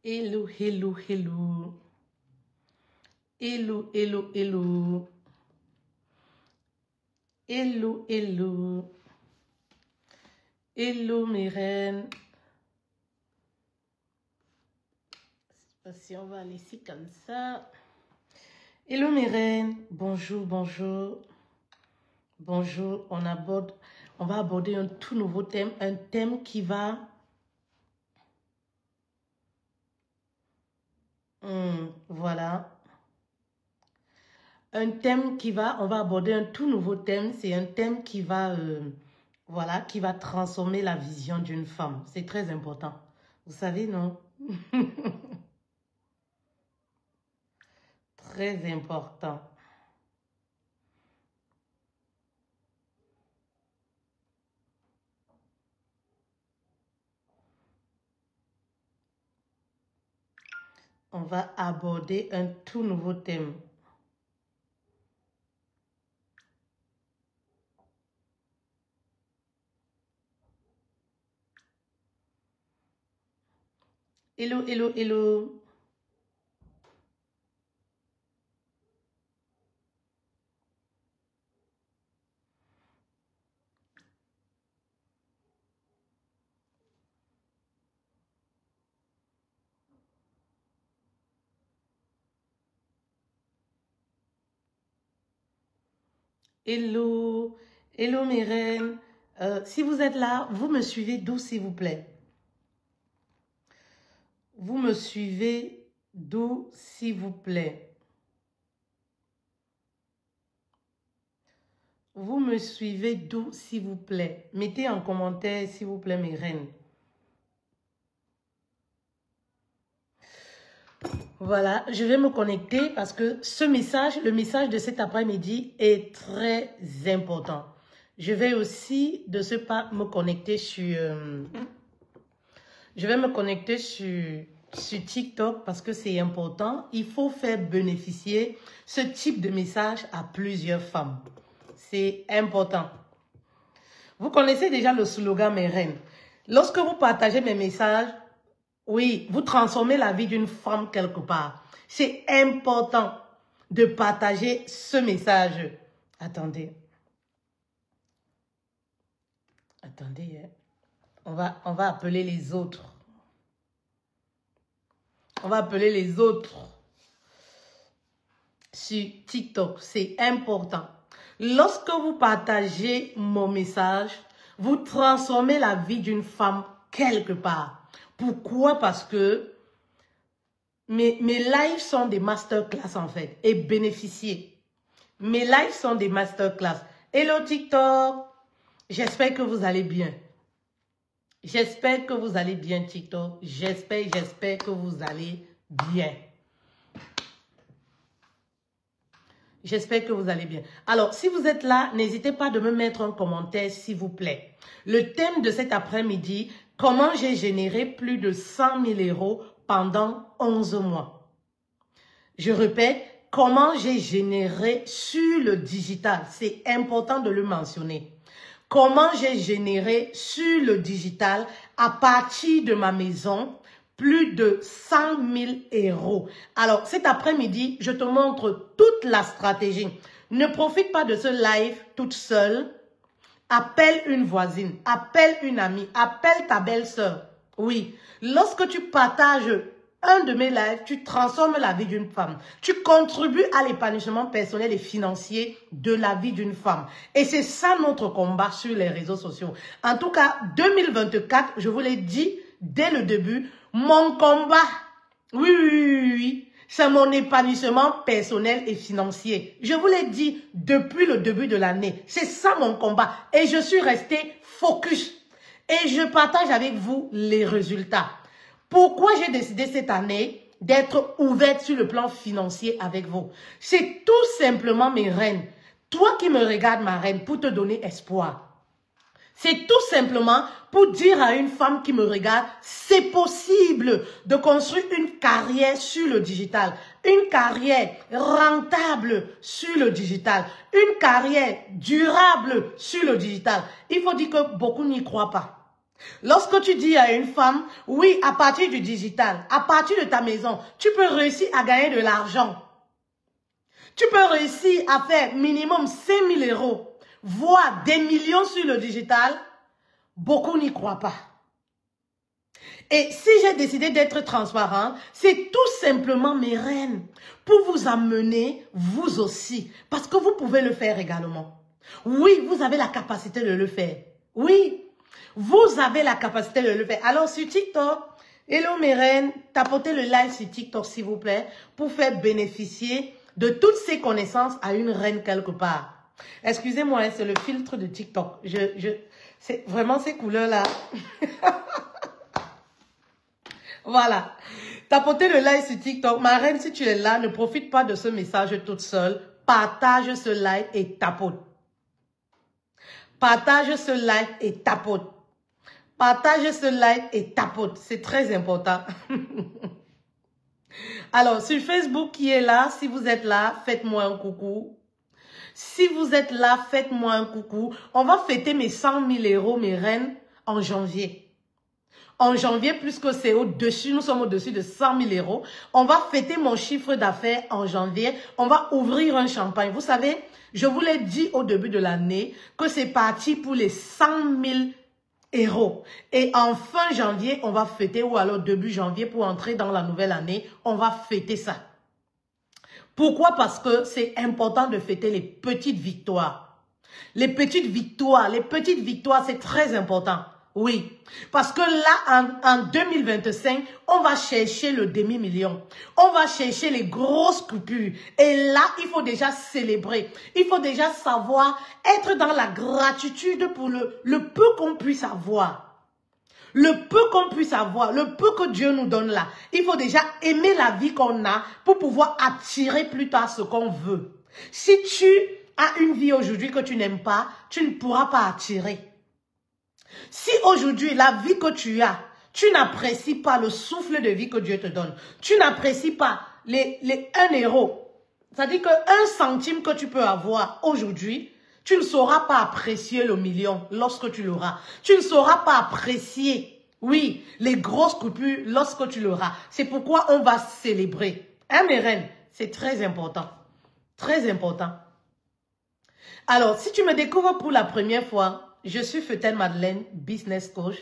Hello, hello, hello. Hello, hello, hello. Hello, hello. Hello, mes reines. Si on va aller ici comme ça. Hello, mes reines. Bonjour, bonjour. Bonjour. On va aborder un tout nouveau thème. Un thème qui va... voilà. Un thème qui va... On va aborder un tout nouveau thème. C'est un thème qui va... voilà, qui va transformer la vision d'une femme. C'est très important. Vous savez, non? Très important. On va aborder un tout nouveau thème. Hello, hello, hello. Hello, hello mes reines. Si vous êtes là, vous me suivez d'où s'il vous plaît? Vous me suivez d'où s'il vous plaît? Vous me suivez d'où s'il vous plaît? Mettez en commentaire s'il vous plaît mes reines. Voilà, je vais me connecter parce que ce message, le message de cet après-midi est très important. Je vais aussi de ce pas me connecter sur... je vais me connecter sur TikTok parce que c'est important. Il faut faire bénéficier ce type de message à plusieurs femmes. C'est important. Vous connaissez déjà le slogan mes reines. Lorsque vous partagez mes messages, oui, vous transformez la vie d'une femme quelque part. C'est important de partager ce message. Attendez. Attendez. On va appeler les autres. On va appeler les autres sur TikTok. C'est important. Lorsque vous partagez mon message, vous transformez la vie d'une femme quelque part. Pourquoi? Parce que mes lives sont des masterclass en fait. Et bénéficiez. Mes lives sont des masterclass. Hello TikTok. J'espère que vous allez bien. J'espère que vous allez bien TikTok. J'espère que vous allez bien. J'espère que vous allez bien. Alors, si vous êtes là, n'hésitez pas de me mettre un commentaire, s'il vous plaît. Le thème de cet après-midi, comment j'ai généré plus de 100 000 € pendant 11 mois. Je répète, comment j'ai généré sur le digital. C'est important de le mentionner. Comment j'ai généré sur le digital à partir de ma maison plus de 100 000 €. Alors, cet après-midi, je te montre toute la stratégie. Ne profite pas de ce live toute seule. Appelle une voisine, appelle une amie, appelle ta belle-sœur. Oui, lorsque tu partages un de mes lives, tu transformes la vie d'une femme. Tu contribues à l'épanouissement personnel et financier de la vie d'une femme. Et c'est ça notre combat sur les réseaux sociaux. En tout cas, 2024, je vous l'ai dit dès le début, mon combat, oui, c'est mon épanouissement personnel et financier. Je vous l'ai dit depuis le début de l'année. C'est ça mon combat. Et je suis restée focus. Et je partage avec vous les résultats. Pourquoi j'ai décidé cette année d'être ouverte sur le plan financier avec vous? C'est tout simplement, mes reines, toi qui me regardes, ma reine, pour te donner espoir. C'est tout simplement pour dire à une femme qui me regarde, c'est possible de construire une carrière sur le digital, une carrière rentable sur le digital, une carrière durable sur le digital. Il faut dire que beaucoup n'y croient pas. Lorsque tu dis à une femme, oui, à partir du digital, à partir de ta maison, tu peux réussir à gagner de l'argent. Tu peux réussir à faire minimum 5 000 €, voire des millions sur le digital. Beaucoup n'y croient pas. Et si j'ai décidé d'être transparent, c'est tout simplement, mes reines, pour vous amener, vous aussi, parce que vous pouvez le faire également. Oui, vous avez la capacité de le faire. Oui, vous avez la capacité de le faire. Alors sur TikTok, hello mes reines, tapotez le like sur TikTok s'il vous plaît, pour faire bénéficier de toutes ces connaissances à une reine quelque part. Excusez-moi, c'est le filtre de TikTok. C'est vraiment ces couleurs-là. Voilà. Tapotez le like sur TikTok. Ma reine, si tu es là, ne profite pas de ce message toute seule. Partage ce live et tapote. Partage ce live et tapote. Partage ce live et tapote. C'est très important. Alors, sur Facebook qui est là, si vous êtes là, faites-moi un coucou. Si vous êtes là, faites-moi un coucou. On va fêter mes 100 000 €, mes reines, en janvier. En janvier, puisque c'est au-dessus, nous sommes au-dessus de 100 000 €. On va fêter mon chiffre d'affaires en janvier. On va ouvrir un champagne. Vous savez, je vous l'ai dit au début de l'année que c'est parti pour les 100 000 €. Et en fin janvier, on va fêter, ou alors début janvier, pour entrer dans la nouvelle année, on va fêter ça. Pourquoi? Parce que c'est important de fêter les petites victoires. Les petites victoires, c'est très important. Oui, parce que là, en 2025, on va chercher le demi-million. On va chercher les grosses coupures. Et là, il faut déjà célébrer. Il faut déjà savoir être dans la gratitude pour le peu qu'on puisse avoir. Le peu qu'on puisse avoir, le peu que Dieu nous donne là. Il faut déjà aimer la vie qu'on a pour pouvoir attirer plus tard ce qu'on veut. Si tu as une vie aujourd'hui que tu n'aimes pas, tu ne pourras pas attirer. Si aujourd'hui, la vie que tu as, tu n'apprécies pas le souffle de vie que Dieu te donne, tu n'apprécies pas les 1 €, c'est-à-dire que 1 centime que tu peux avoir aujourd'hui, tu ne sauras pas apprécier le million lorsque tu l'auras. Tu ne sauras pas apprécier, oui, les grosses coupures lorsque tu l'auras. C'est pourquoi on va célébrer. Hein, mes reines? C'est très important. Très important. Alors, si tu me découvres pour la première fois, je suis Feutel Madeleine, business coach.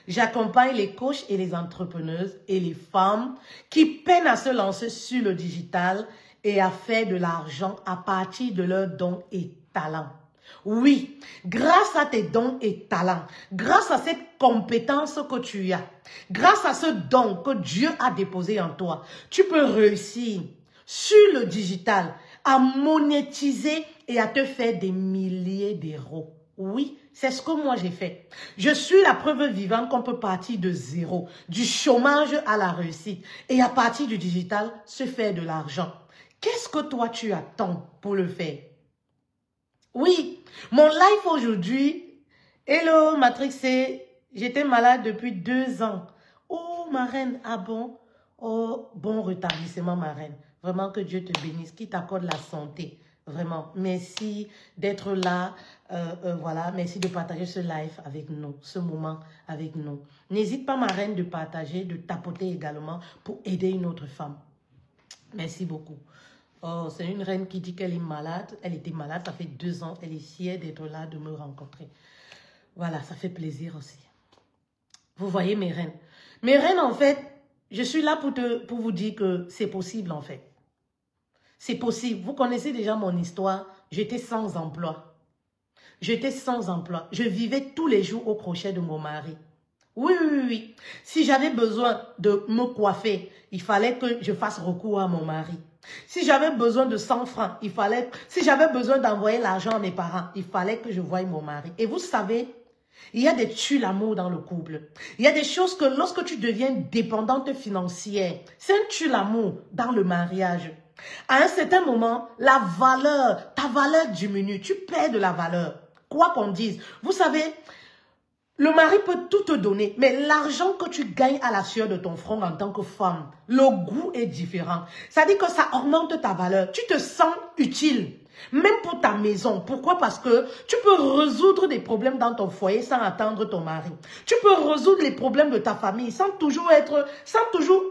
J'accompagne les coachs et les entrepreneuses et les femmes qui peinent à se lancer sur le digital et à faire de l'argent à partir de leurs dons et talents. Oui, grâce à tes dons et talents, grâce à cette compétence que tu as, grâce à ce don que Dieu a déposé en toi, tu peux réussir sur le digital à monétiser et à te faire des milliers d'euros. Oui, c'est ce que moi j'ai fait. Je suis la preuve vivante qu'on peut partir de zéro, du chômage à la réussite. Et à partir du digital, se faire de l'argent. Qu'est-ce que toi tu attends pour le faire? Oui, mon live aujourd'hui, hello Matrixé, j'étais malade depuis 2 ans. Oh ma reine, ah bon? Oh, bon rétablissement ma reine. Vraiment que Dieu te bénisse, qu'il t'accorde la santé. Vraiment, merci d'être là. Voilà, merci de partager ce live avec nous, ce moment avec nous. N'hésite pas, ma reine, de partager, de tapoter également pour aider une autre femme. Merci beaucoup. Oh, c'est une reine qui dit qu'elle est malade. Elle était malade, ça fait 2 ans. Elle est fière d'être là, de me rencontrer. Voilà, ça fait plaisir aussi. Vous voyez mes reines. Mes reines, en fait, je suis là pour vous dire que c'est possible, en fait. C'est possible. Vous connaissez déjà mon histoire. J'étais sans emploi. J'étais sans emploi. Je vivais tous les jours au crochet de mon mari. Oui, oui, oui. Si j'avais besoin de me coiffer, il fallait que je fasse recours à mon mari. Si j'avais besoin de 100 francs, si j'avais besoin d'envoyer l'argent à mes parents, il fallait que je voie mon mari. Et vous savez, il y a des tue-l'amour dans le couple. Il y a des choses que lorsque tu deviens dépendante financière, c'est un tue-l'amour dans le mariage. À un certain moment, ta valeur diminue. Tu perds de la valeur. Quoi qu'on dise. Vous savez, le mari peut tout te donner, mais l'argent que tu gagnes à la sueur de ton front en tant que femme, le goût est différent. Ça dit que ça augmente ta valeur. Tu te sens utile. Même pour ta maison. Pourquoi? Parce que tu peux résoudre des problèmes dans ton foyer sans attendre ton mari. Tu peux résoudre les problèmes de ta famille sans toujours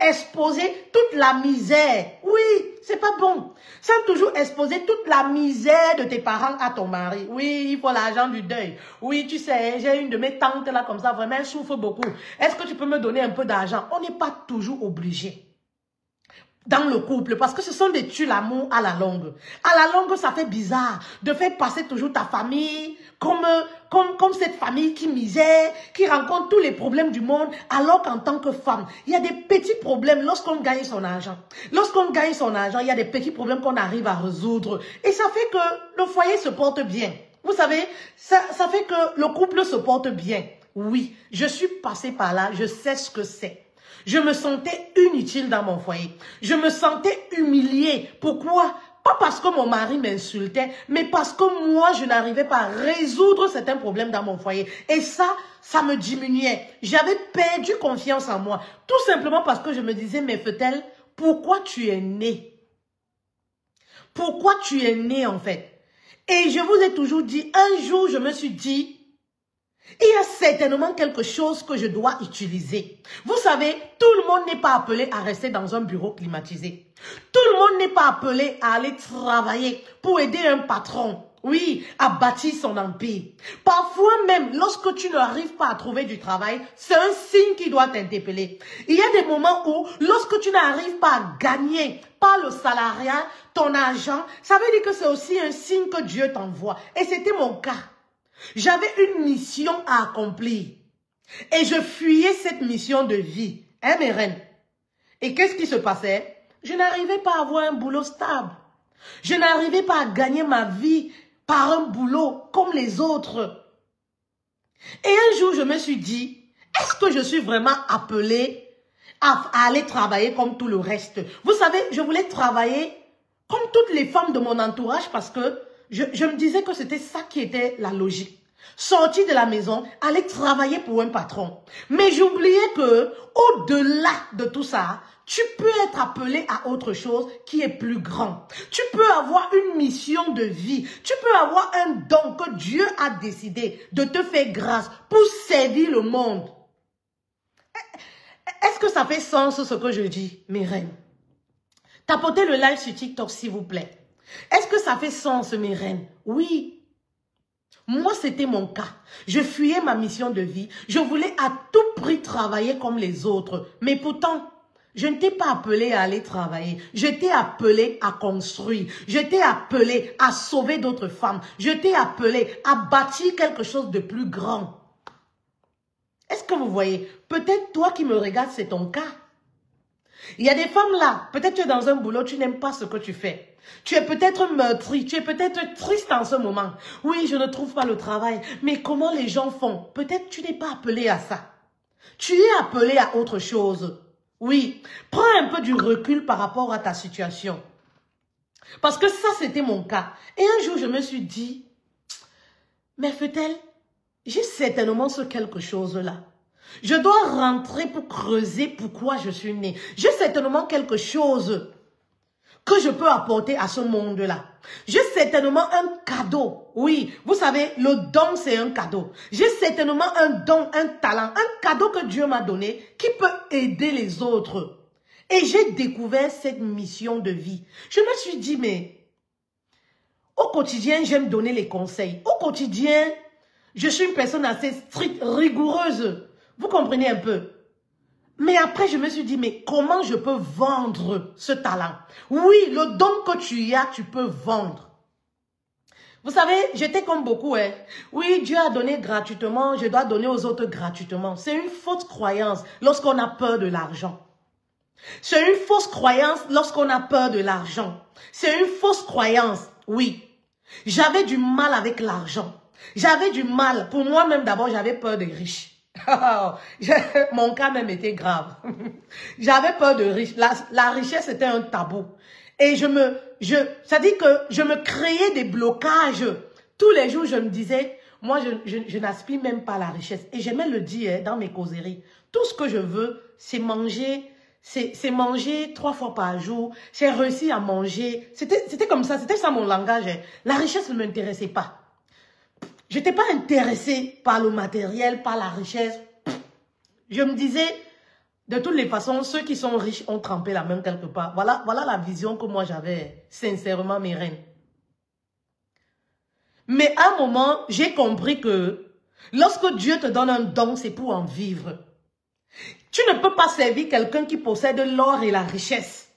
exposer toute la misère. Oui, c'est pas bon. Sans toujours exposer toute la misère de tes parents à ton mari. Oui, il faut l'argent du deuil. Oui, tu sais, j'ai une de mes tantes là comme ça, vraiment, elle souffre beaucoup. Est-ce que tu peux me donner un peu d'argent? On n'est pas toujours obligé. Dans le couple, parce que ce sont des tue-l'amour à la longue. À la longue, ça fait bizarre de faire passer toujours ta famille comme cette famille qui misère, qui rencontre tous les problèmes du monde, alors qu'en tant que femme, il y a des petits problèmes lorsqu'on gagne son argent. Lorsqu'on gagne son argent, il y a des petits problèmes qu'on arrive à résoudre. Et ça fait que le foyer se porte bien. Vous savez, ça fait que le couple se porte bien. Oui, je suis passée par là, je sais ce que c'est. Je me sentais inutile dans mon foyer. Je me sentais humiliée. Pourquoi? Pas parce que mon mari m'insultait, mais parce que moi, je n'arrivais pas à résoudre certains problèmes dans mon foyer. Et ça me diminuait. J'avais perdu confiance en moi. Tout simplement parce que je me disais, mais Fetel, pourquoi tu es née? Pourquoi tu es née en fait? Et je vous ai toujours dit, un jour, je me suis dit, il y a certainement quelque chose que je dois utiliser. Vous savez, tout le monde n'est pas appelé à rester dans un bureau climatisé. Tout le monde n'est pas appelé à aller travailler pour aider un patron. Oui, à bâtir son empire. Parfois même, lorsque tu n'arrives pas à trouver du travail, c'est un signe qui doit t'interpeller. Il y a des moments où, lorsque tu n'arrives pas à gagner par le salariat, ton argent, ça veut dire que c'est aussi un signe que Dieu t'envoie. Et c'était mon cas. J'avais une mission à accomplir. Et je fuyais cette mission de vie. Hein, mes reines? Et qu'est-ce qui se passait? Je n'arrivais pas à avoir un boulot stable. Je n'arrivais pas à gagner ma vie par un boulot comme les autres. Et un jour, je me suis dit, est-ce que je suis vraiment appelée à aller travailler comme tout le reste? Vous savez, je voulais travailler comme toutes les femmes de mon entourage parce que je me disais que c'était ça qui était la logique. Sortir de la maison, aller travailler pour un patron. Mais j'oubliais que, au-delà de tout ça, tu peux être appelé à autre chose qui est plus grand. Tu peux avoir une mission de vie. Tu peux avoir un don que Dieu a décidé de te faire grâce pour servir le monde. Est-ce que ça fait sens ce que je dis, mes reines? Tapotez le live sur TikTok, s'il vous plaît. Est-ce que ça fait sens, mes reines? Oui. Moi, c'était mon cas. Je fuyais ma mission de vie. Je voulais à tout prix travailler comme les autres. Mais pourtant, je n'étais pas appelée à aller travailler. J'étais appelée à construire. J'étais appelée à sauver d'autres femmes. J'étais appelée à bâtir quelque chose de plus grand. Est-ce que vous voyez? Peut-être toi qui me regardes, c'est ton cas. Il y a des femmes là, peut-être tu es dans un boulot, tu n'aimes pas ce que tu fais. Tu es peut-être meurtri, tu es peut-être triste en ce moment. Oui, je ne trouve pas le travail. Mais comment les gens font? Peut-être tu n'es pas appelé à ça. Tu es appelé à autre chose. Oui, prends un peu du recul par rapport à ta situation. Parce que ça, c'était mon cas. Et un jour, je me suis dit, mais Fetel, j'ai certainement ce quelque chose-là. Je dois rentrer pour creuser pourquoi je suis née. J'ai certainement quelque chose que je peux apporter à ce monde-là. J'ai certainement un cadeau. Oui, vous savez, le don, c'est un cadeau. J'ai certainement un don, un talent, un cadeau que Dieu m'a donné qui peut aider les autres. Et j'ai découvert cette mission de vie. Je me suis dit, mais au quotidien, j'aime donner les conseils. Au quotidien, je suis une personne assez stricte, rigoureuse. Vous comprenez un peu? Mais après, je me suis dit, mais comment je peux vendre ce talent? Oui, le don que tu as, tu peux vendre. Vous savez, j'étais comme beaucoup, hein. Oui, Dieu a donné gratuitement, je dois donner aux autres gratuitement. C'est une fausse croyance lorsqu'on a peur de l'argent. C'est une fausse croyance lorsqu'on a peur de l'argent. C'est une fausse croyance, oui. J'avais du mal avec l'argent. J'avais du mal. Pour moi-même, d'abord, j'avais peur des riches. Mon cas même était grave. J'avais peur de riches. La richesse était un tabou. Et ça dit que je me créais des blocages. Tous les jours, je me disais, moi, je n'aspire même pas à la richesse. Et j'aimais le dire dans mes causeries. Tout ce que je veux, c'est manger, c'est manger 3 fois par jour. J'ai réussi à manger. C'était comme ça, c'était ça mon langage. La richesse ne m'intéressait pas. Je n'étais pas intéressée par le matériel, par la richesse. Je me disais, de toutes les façons, ceux qui sont riches ont trempé la main quelque part. Voilà la vision que moi j'avais, sincèrement, mes reines. Mais à un moment, j'ai compris que lorsque Dieu te donne un don, c'est pour en vivre. Tu ne peux pas servir quelqu'un qui possède l'or et la richesse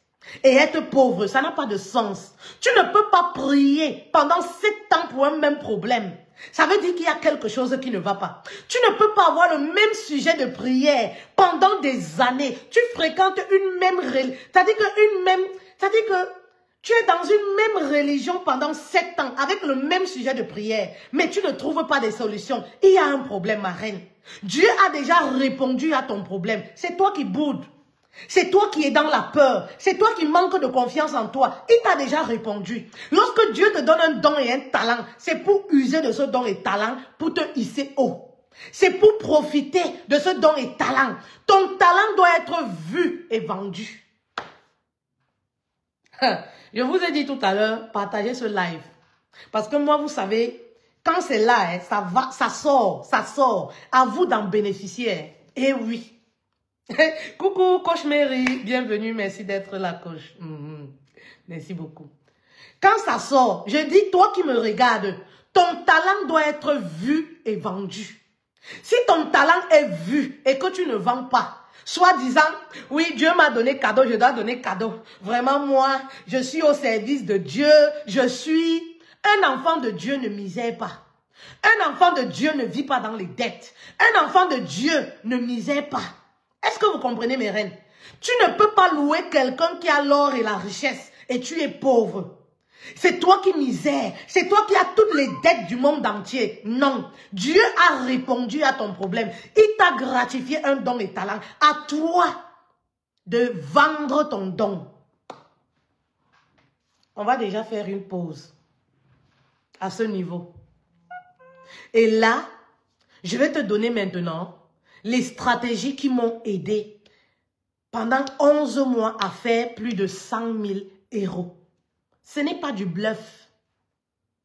et être pauvre. Ça n'a pas de sens. Tu ne peux pas prier pendant 7 ans pour un même problème. Ça veut dire qu'il y a quelque chose qui ne va pas. Tu ne peux pas avoir le même sujet de prière pendant des années. Tu fréquentes une même religion. C'est-à-dire que tu es dans une même religion pendant 7 ans avec le même sujet de prière, mais tu ne trouves pas de solution. Il y a un problème, ma reine. Dieu a déjà répondu à ton problème. C'est toi qui boudes. C'est toi qui es dans la peur. C'est toi qui manques de confiance en toi. Il t'a déjà répondu. Lorsque Dieu te donne un don et un talent, c'est pour user de ce don et talent pour te hisser haut. C'est pour profiter de ce don et talent. Ton talent doit être vu et vendu. Je vous ai dit tout à l'heure, partagez ce live. Parce que moi, vous savez, quand c'est là, ça sort. À vous d'en bénéficier. Eh oui. Coucou, Coach Mary. Bienvenue, merci d'être là, Coach. Merci beaucoup. Quand ça sort, je dis, toi qui me regardes, ton talent doit être vu et vendu. Si ton talent est vu et que tu ne vends pas, soit disant, oui, Dieu m'a donné cadeau, je dois donner cadeau. Vraiment, moi, je suis au service de Dieu. Je suis un enfant de Dieu, ne misère pas. Un enfant de Dieu ne vit pas dans les dettes. Un enfant de Dieu ne misère pas. Est-ce que vous comprenez, mes reines? Tu ne peux pas louer quelqu'un qui a l'or et la richesse et tu es pauvre. C'est toi qui misère. C'est toi qui as toutes les dettes du monde entier. Non. Dieu a répondu à ton problème. Il t'a gratifié un don et talent. À toi de vendre ton don. On va déjà faire une pause à ce niveau. Et là, je vais te donner maintenant les stratégies qui m'ont aidé pendant 11 mois à faire plus de 100 000 €. Ce n'est pas du bluff.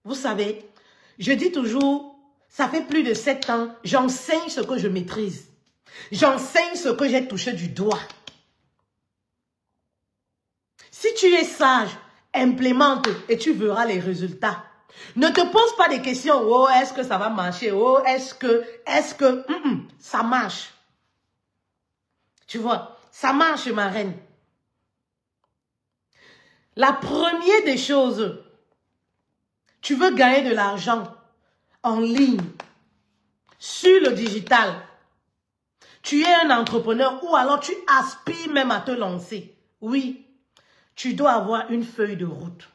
Vous savez, je dis toujours, ça fait plus de 7 ans, j'enseigne ce que je maîtrise. J'enseigne ce que j'ai touché du doigt. Si tu es sage, implémente et tu verras les résultats. Ne te pose pas des questions. Oh, est-ce que ça va marcher? Oh, est-ce que... ça marche. Tu vois, ça marche, ma reine. La première des choses, tu veux gagner de l'argent en ligne, sur le digital. Tu es un entrepreneur ou alors tu aspires même à te lancer. Oui, tu dois avoir une feuille de route.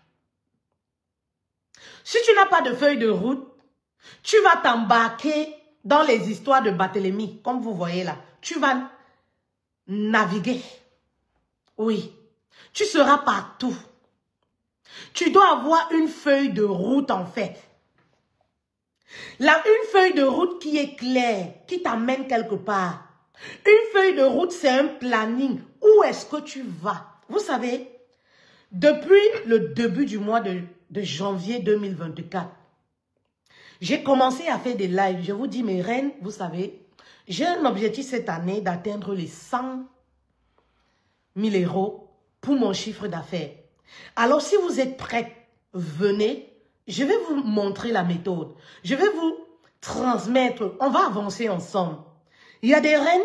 Si tu n'as pas de feuille de route, tu vas t'embarquer dans les histoires de Barthélemy, comme vous voyez là. Tu vas naviguer. Oui, tu seras partout. Tu dois avoir une feuille de route en fait. Là, une feuille de route qui est claire, qui t'amène quelque part. Une feuille de route, c'est un planning. Où est-ce que tu vas? Vous savez, depuis le début du mois de janvier 2024, j'ai commencé à faire des lives. Je vous dis, mes reines, vous savez, j'ai un objectif cette année d'atteindre les 100 000 € pour mon chiffre d'affaires. Alors, si vous êtes prêts, venez, je vais vous montrer la méthode. Je vais vous transmettre, on va avancer ensemble. Il y a des reines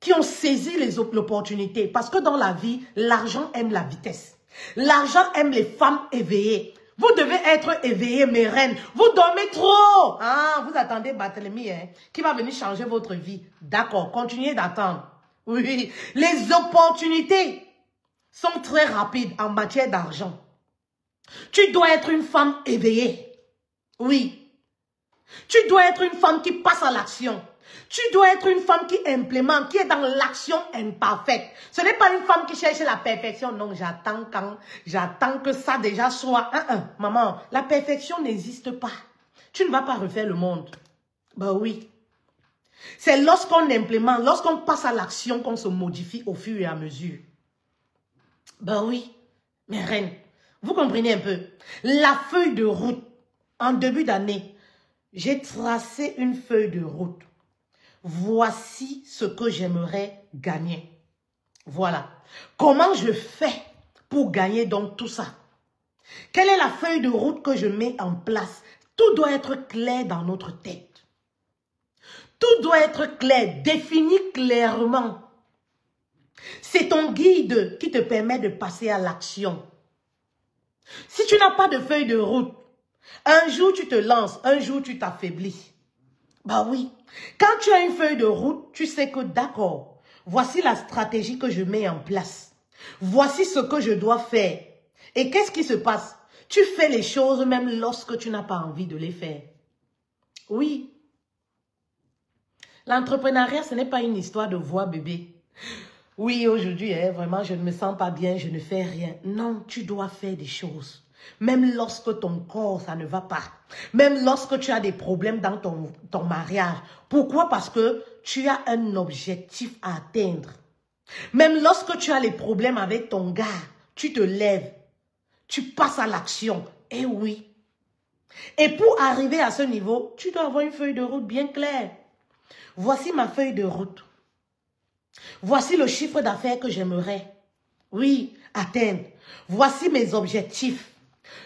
qui ont saisi l'opportunité parce que dans la vie, l'argent aime la vitesse. L'argent aime les femmes éveillées. Vous devez être éveillées, mes reines. Vous dormez trop. Ah, vous attendez Barthélemy, qui va venir changer votre vie. D'accord, continuez d'attendre. Oui, les opportunités sont très rapides en matière d'argent. Tu dois être une femme éveillée. Oui. Tu dois être une femme qui passe à l'action. Tu dois être une femme qui implémente, qui est dans l'action imparfaite. Ce n'est pas une femme qui cherche la perfection. Non, j'attends que ça déjà soit... Maman, la perfection n'existe pas. Tu ne vas pas refaire le monde. Ben oui. C'est lorsqu'on implémente, lorsqu'on passe à l'action qu'on se modifie au fur et à mesure. Ben oui, mes reines, vous comprenez un peu. La feuille de route, en début d'année, j'ai tracé une feuille de route. Voici ce que j'aimerais gagner. Voilà. Comment je fais pour gagner donc tout ça? Quelle est la feuille de route que je mets en place? Tout doit être clair dans notre tête. Tout doit être clair, défini clairement. C'est ton guide qui te permet de passer à l'action. Si tu n'as pas de feuille de route, un jour tu te lances, un jour tu t'affaiblis. Bah oui, quand tu as une feuille de route, tu sais que d'accord, voici la stratégie que je mets en place. Voici ce que je dois faire. Et qu'est-ce qui se passe? Tu fais les choses même lorsque tu n'as pas envie de les faire. Oui. L'entrepreneuriat, ce n'est pas une histoire de voix bébé. Oui, aujourd'hui, vraiment, je ne me sens pas bien, je ne fais rien. Non, tu dois faire des choses. Même lorsque ton corps, ça ne va pas. Même lorsque tu as des problèmes dans ton mariage. Pourquoi? Parce que tu as un objectif à atteindre. Même lorsque tu as les problèmes avec ton gars, tu te lèves. Tu passes à l'action. Eh oui. Et pour arriver à ce niveau, tu dois avoir une feuille de route bien claire. Voici ma feuille de route. Voici le chiffre d'affaires que j'aimerais, oui, atteindre. Voici mes objectifs.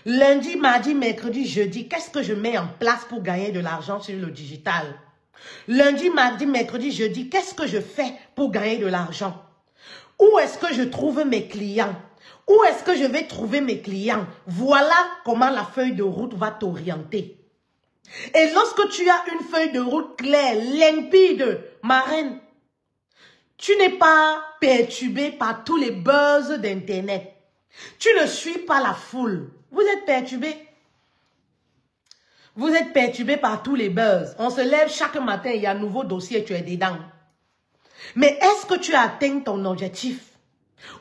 Lundi, mardi, mercredi, jeudi, qu'est-ce que je mets en place pour gagner de l'argent sur le digital? Lundi, mardi, mercredi, jeudi, qu'est-ce que je fais pour gagner de l'argent? Où est-ce que je trouve mes clients? Où est-ce que je vais trouver mes clients? Voilà comment la feuille de route va t'orienter. Et lorsque tu as une feuille de route claire, limpide, ma reine, tu n'es pas perturbé par tous les buzz d'Internet. Tu ne suis pas la foule. Vous êtes perturbé. Vous êtes perturbé par tous les buzz. On se lève chaque matin, il y a un nouveau dossier, tu es dedans. Mais est-ce que tu as atteint ton objectif?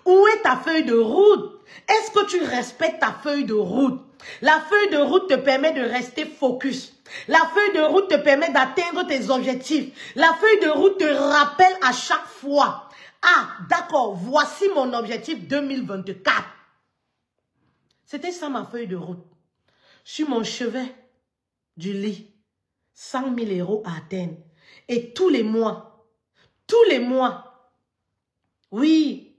Où est ta feuille de route? Est-ce que tu respectes ta feuille de route? La feuille de route te permet de rester focus. La feuille de route te permet d'atteindre tes objectifs. La feuille de route te rappelle à chaque fois. Ah, d'accord, voici mon objectif 2024. C'était ça ma feuille de route. Sur mon chevet du lit, 100 000 € à atteindre. Et tous les mois, oui,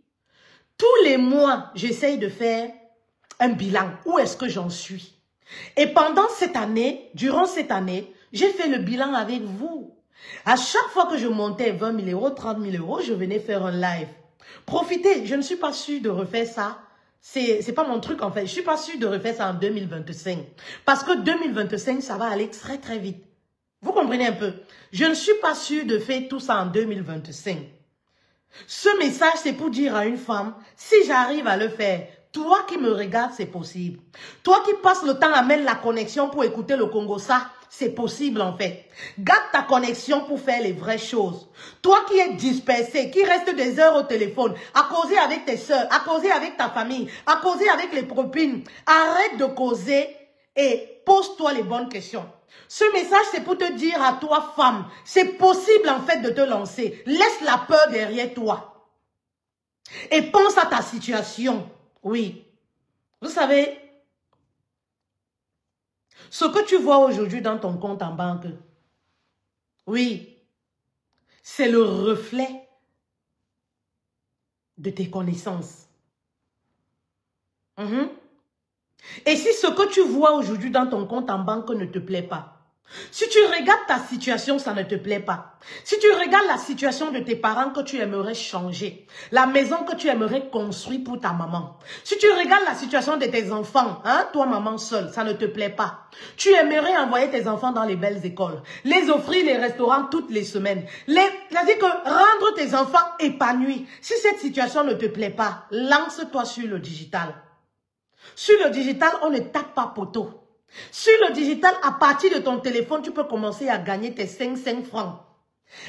tous les mois, j'essaye de faire un bilan. Où est-ce que j'en suis? Et pendant cette année, durant cette année, j'ai fait le bilan avec vous. À chaque fois que je montais 20 000 €, 30 000 €, je venais faire un live. Profitez, je ne suis pas sûre de refaire ça. C'est pas mon truc en fait. Je suis pas sûre de refaire ça en 2025. Parce que 2025, ça va aller très très vite. Vous comprenez un peu? Je ne suis pas sûre de faire tout ça en 2025. Ce message, c'est pour dire à une femme, si j'arrive à le faire, toi qui me regardes, c'est possible. Toi qui passes le temps à mettre la connexion pour écouter le Congo, ça, c'est possible en fait. Garde ta connexion pour faire les vraies choses. Toi qui es dispersé, qui reste des heures au téléphone, à causer avec tes soeurs, à causer avec ta famille, à causer avec les copines, arrête de causer et pose-toi les bonnes questions. Ce message, c'est pour te dire à toi, femme, c'est possible en fait de te lancer. Laisse la peur derrière toi. Et pense à ta situation. Oui. Vous savez, ce que tu vois aujourd'hui dans ton compte en banque, oui, c'est le reflet de tes connaissances. Et si ce que tu vois aujourd'hui dans ton compte en banque ne te plaît pas, si tu regardes ta situation, ça ne te plaît pas. Si tu regardes la situation de tes parents que tu aimerais changer, la maison que tu aimerais construire pour ta maman, si tu regardes la situation de tes enfants, hein, toi maman seule, ça ne te plaît pas. Tu aimerais envoyer tes enfants dans les belles écoles, les offrir les restaurants toutes les semaines, c'est-à-dire que rendre tes enfants épanouis. Si cette situation ne te plaît pas, lance-toi sur le digital. Sur le digital, on ne tape pas poteau. Sur le digital, à partir de ton téléphone, tu peux commencer à gagner tes 5 francs.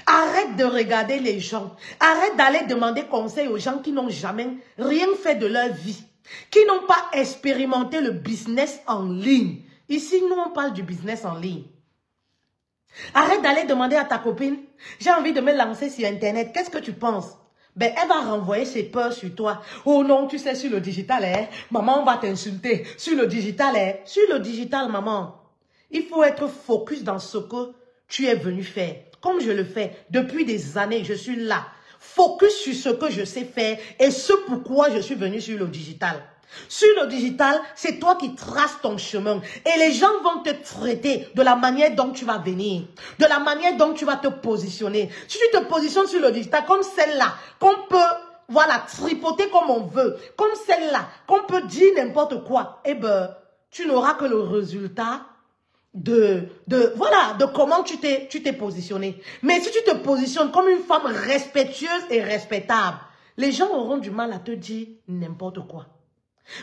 Arrête de regarder les gens. Arrête d'aller demander conseil aux gens qui n'ont jamais rien fait de leur vie. Qui n'ont pas expérimenté le business en ligne. Ici, nous, on parle du business en ligne. Arrête d'aller demander à ta copine, j'ai envie de me lancer sur Internet. Qu'est-ce que tu penses? ben, elle va renvoyer ses peurs sur toi. Oh non, tu sais, sur le digital, hein, maman va t'insulter. Sur le digital, hein, sur le digital, maman. Il faut être focus dans ce que tu es venu faire. Comme je le fais depuis des années, je suis là. Focus sur ce que je sais faire et ce pourquoi je suis venu sur le digital. Sur le digital, c'est toi qui traces ton chemin. Et les gens vont te traiter de la manière dont tu vas venir. De la manière dont tu vas te positionner. Si tu te positionnes sur le digital comme celle-là, qu'on peut, voilà, tripoter comme on veut. Comme celle-là, qu'on peut dire n'importe quoi. Eh ben, tu n'auras que le résultat de comment tu t'es positionné. Mais si tu te positionnes comme une femme respectueuse et respectable, les gens auront du mal à te dire n'importe quoi.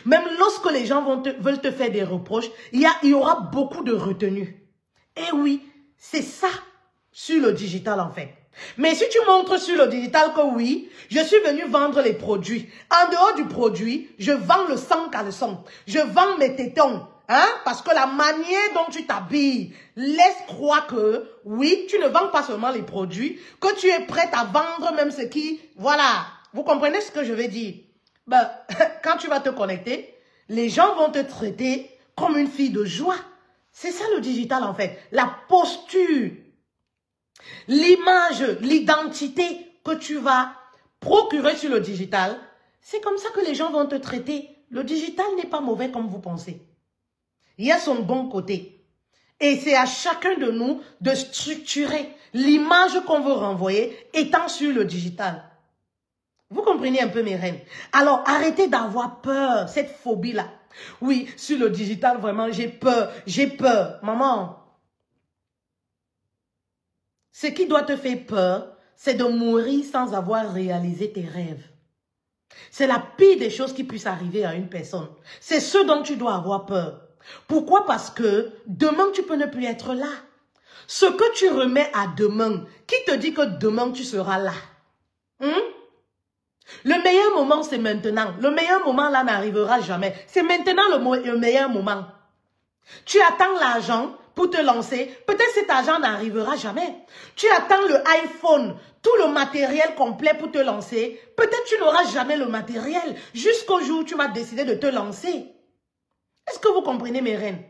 Même lorsque les gens veulent te faire des reproches, il y aura beaucoup de retenue. Et oui, c'est ça sur le digital en fait. Mais si tu montres sur le digital que oui, je suis venu vendre les produits. En dehors du produit, je vends le sang caleçon. Je vends mes tétons. Hein? Parce que la manière dont tu t'habilles laisse croire que oui, tu ne vends pas seulement les produits, que tu es prête à vendre même ce qui... Voilà, vous comprenez ce que je veux dire? Ben, quand tu vas te connecter, les gens vont te traiter comme une fille de joie. C'est ça le digital en fait. La posture, l'image, l'identité que tu vas procurer sur le digital, c'est comme ça que les gens vont te traiter. Le digital n'est pas mauvais comme vous pensez. Il y a son bon côté. Et c'est à chacun de nous de structurer l'image qu'on veut renvoyer étant sur le digital. Vous comprenez un peu mes reines? Alors, arrêtez d'avoir peur, cette phobie-là. Oui, sur le digital, vraiment, j'ai peur, j'ai peur. Maman, ce qui doit te faire peur, c'est de mourir sans avoir réalisé tes rêves. C'est la pire des choses qui puissent arriver à une personne. C'est ce dont tu dois avoir peur. Pourquoi? Parce que demain, tu peux ne plus être là. Ce que tu remets à demain, qui te dit que demain, tu seras là? Le meilleur moment, c'est maintenant. Le meilleur moment, là, n'arrivera jamais. C'est maintenant le meilleur moment. Tu attends l'argent pour te lancer. Peut-être cet argent n'arrivera jamais. Tu attends le iPhone, tout le matériel complet pour te lancer. Peut-être tu n'auras jamais le matériel jusqu'au jour où tu vas décider de te lancer. Est-ce que vous comprenez mes reines?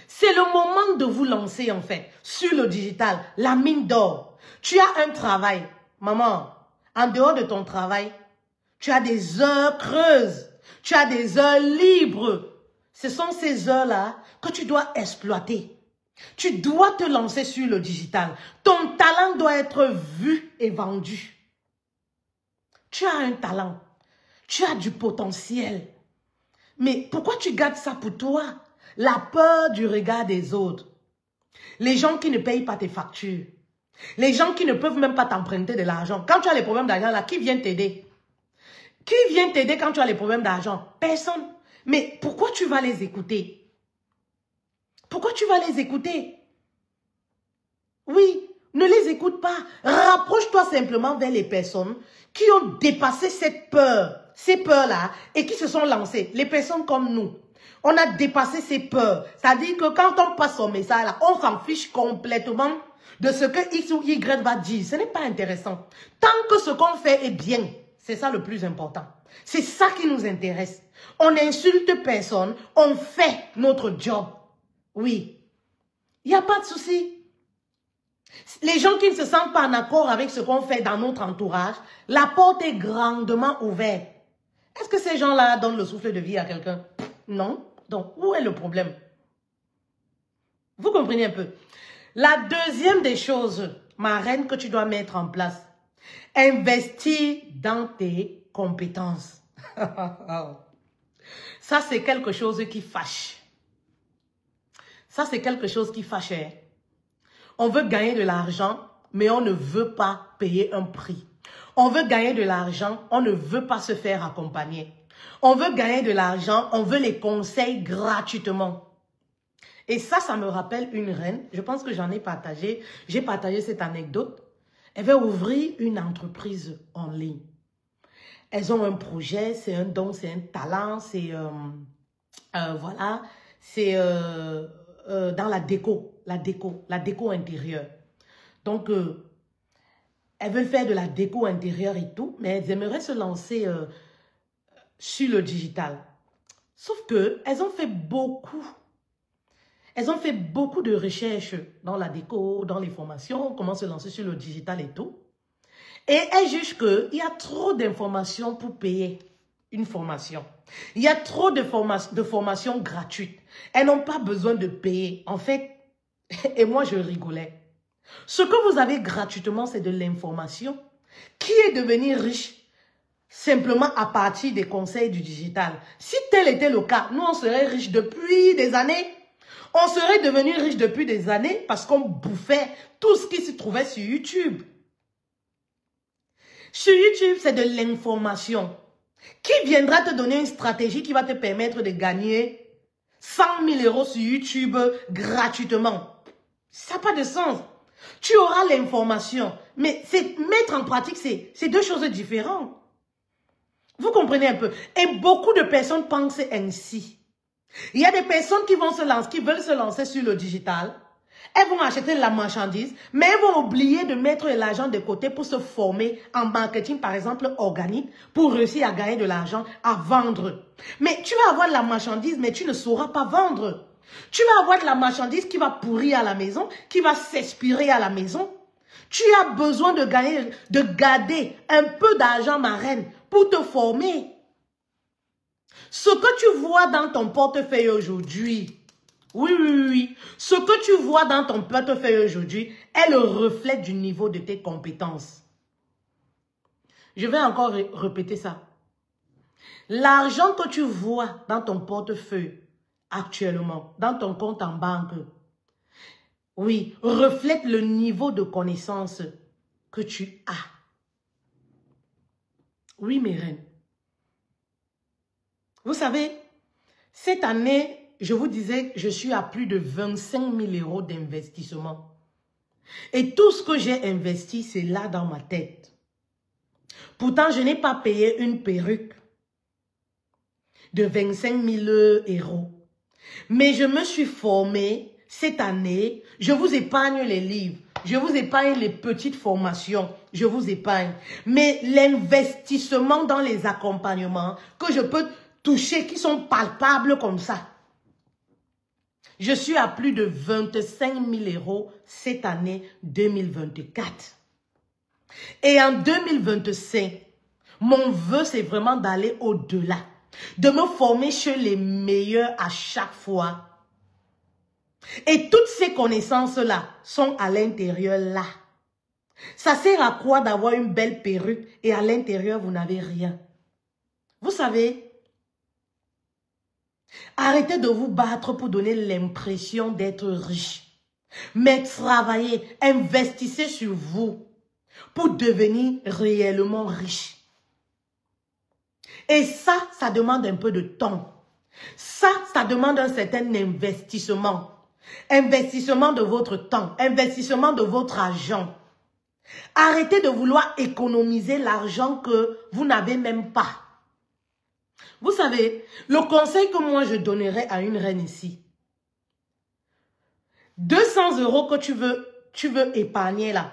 C'est le moment de vous lancer en fait. Sur le digital, la mine d'or. Tu as un travail. Maman, en dehors de ton travail, tu as des heures creuses. Tu as des heures libres. Ce sont ces heures-là que tu dois exploiter. Tu dois te lancer sur le digital. Ton talent doit être vu et vendu. Tu as un talent. Tu as du potentiel. Mais pourquoi tu gardes ça pour toi? La peur du regard des autres. Les gens qui ne payent pas tes factures. Les gens qui ne peuvent même pas t'emprunter de l'argent. Quand tu as les problèmes d'argent, là, qui vient t'aider? Qui vient t'aider quand tu as les problèmes d'argent? Personne. Mais pourquoi tu vas les écouter? Pourquoi tu vas les écouter? Oui, ne les écoute pas. Rapproche-toi simplement vers les personnes qui ont dépassé cette peur, ces peurs-là, et qui se sont lancées. Les personnes comme nous. On a dépassé ces peurs. C'est-à-dire que quand on passe son message, là, on s'en fiche complètement de ce que X ou Y va dire. Ce n'est pas intéressant. Tant que ce qu'on fait est bien, c'est ça le plus important. C'est ça qui nous intéresse. On n'insulte personne, on fait notre job. Oui. Il n'y a pas de souci. Les gens qui ne se sentent pas en accord avec ce qu'on fait dans notre entourage, la porte est grandement ouverte. Est-ce que ces gens-là donnent le souffle de vie à quelqu'un? Non. Donc, où est le problème? Vous comprenez un peu? La deuxième des choses, ma reine, que tu dois mettre en place, investir dans tes compétences. Ça, c'est quelque chose qui fâche. Ça, c'est quelque chose qui fâche. On veut gagner de l'argent, mais on ne veut pas payer un prix. On veut gagner de l'argent, on ne veut pas se faire accompagner. On veut gagner de l'argent, on veut les conseils gratuitement. Et ça me rappelle une reine, je pense que j'en ai partagé, j'ai partagé cette anecdote. Elle veut ouvrir une entreprise en ligne. Elles ont un projet, c'est un don, c'est un talent, c'est voilà, c'est dans la déco intérieure. Donc, elles veulent faire de la déco intérieure et tout, mais elles aimeraient se lancer sur le digital. Sauf que elles ont fait beaucoup. Elles ont fait beaucoup de recherches dans la déco, dans les formations, comment se lancer sur le digital et tout. Et elles jugent qu'il y a trop d'informations pour payer une formation. Il y a trop de formations gratuites. Elles n'ont pas besoin de payer. En fait, et moi je rigolais. Ce que vous avez gratuitement, c'est de l'information. Qui est devenu riche simplement à partir des conseils du digital? Si tel était le cas, nous on serait riches depuis des années. On serait devenu riches depuis des années parce qu'on bouffait tout ce qui se trouvait sur YouTube. Sur YouTube, c'est de l'information. Qui viendra te donner une stratégie qui va te permettre de gagner 100 000 € sur YouTube gratuitement? Ça n'a pas de sens. Tu auras l'information, mais mettre en pratique, c'est deux choses différentes. Vous comprenez un peu? Et beaucoup de personnes pensent ainsi. Il y a des personnes qui vont se lancer, qui veulent se lancer sur le digital. Elles vont acheter la marchandise, mais elles vont oublier de mettre l'argent de côté pour se former en marketing, par exemple, organique, pour réussir à gagner de l'argent, à vendre. Mais tu vas avoir de la marchandise, mais tu ne sauras pas vendre. Tu vas avoir de la marchandise qui va pourrir à la maison, qui va s'expirer à la maison. Tu as besoin de garder un peu d'argent, ma reine, pour te former. Ce que tu vois dans ton portefeuille aujourd'hui, oui. Ce que tu vois dans ton portefeuille aujourd'hui est le reflet du niveau de tes compétences. Je vais encore répéter ça. L'argent que tu vois dans ton portefeuille actuellement, dans ton compte en banque, oui, reflète le niveau de connaissance que tu as. Oui, mes reines. Vous savez, cette année, je vous disais, je suis à plus de 25 000 € d'investissement. Et tout ce que j'ai investi, c'est là dans ma tête. Pourtant, je n'ai pas payé une perruque de 25 000 €. Mais je me suis formée cette année. Je vous épargne les livres. Je vous épargne les petites formations. Je vous épargne. Mais l'investissement dans les accompagnements que je peux toucher, qui sont palpables comme ça. Je suis à plus de 25 000 € cette année 2024. Et en 2025, mon vœu, c'est vraiment d'aller au-delà. De me former chez les meilleurs à chaque fois. Et toutes ces connaissances-là sont à l'intérieur là. Ça sert à quoi d'avoir une belle perruque et à l'intérieur, vous n'avez rien? Vous savez, arrêtez de vous battre pour donner l'impression d'être riche. Mais travaillez, investissez sur vous pour devenir réellement riche. Et ça demande un peu de temps. Ça demande un certain investissement. Investissement de votre temps, investissement de votre argent. Arrêtez de vouloir économiser l'argent que vous n'avez même pas. Vous savez, le conseil que moi je donnerais à une reine ici, 200 € que tu veux épargner là.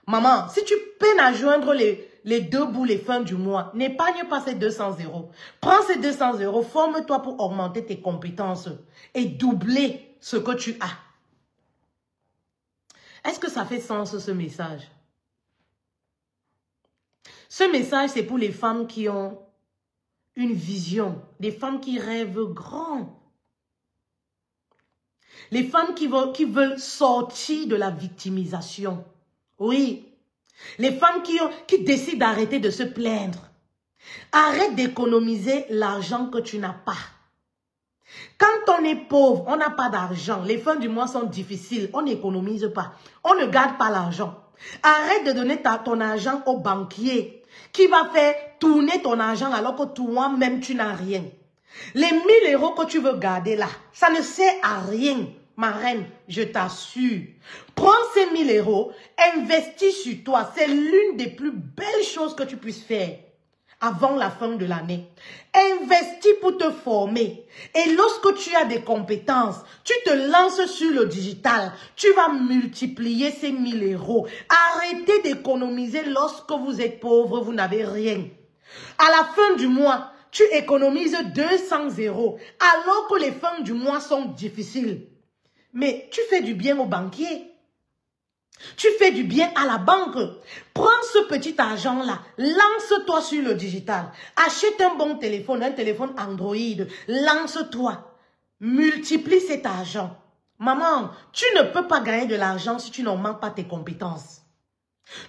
Maman, si tu peines à joindre les deux bouts les fins du mois, n'épargne pas ces 200 €. Prends ces 200 €, forme-toi pour augmenter tes compétences et doubler ce que tu as. Est-ce que ça fait sens ce message? Ce message, c'est pour les femmes qui ont une vision, les femmes qui rêvent grand. Les femmes qui veulent sortir de la victimisation. Oui. Les femmes qui décident d'arrêter de se plaindre. Arrête d'économiser l'argent que tu n'as pas. Quand on est pauvre, on n'a pas d'argent, les fins du mois sont difficiles, on n'économise pas, on ne garde pas l'argent. Arrête de donner ton argent au banquier qui va faire tourner ton argent alors que toi-même tu n'as rien. Les 1 000 € que tu veux garder là, ça ne sert à rien, ma reine, je t'assure. Prends ces 1 000 €, investis sur toi, c'est l'une des plus belles choses que tu puisses faire. avant la fin de l'année. Investis pour te former. Et lorsque tu as des compétences, tu te lances sur le digital. Tu vas multiplier ces 1000 €. Arrêtez d'économiser lorsque vous êtes pauvre, vous n'avez rien. À la fin du mois, tu économises 200 € alors que les fins du mois sont difficiles. Mais tu fais du bien aux banquiers. Tu fais du bien à la banque. Prends ce petit argent-là. Lance-toi sur le digital. Achète un bon téléphone, un téléphone Android. Lance-toi. Multiplie cet argent. Maman, tu ne peux pas gagner de l'argent si tu n'augmentes pas tes compétences.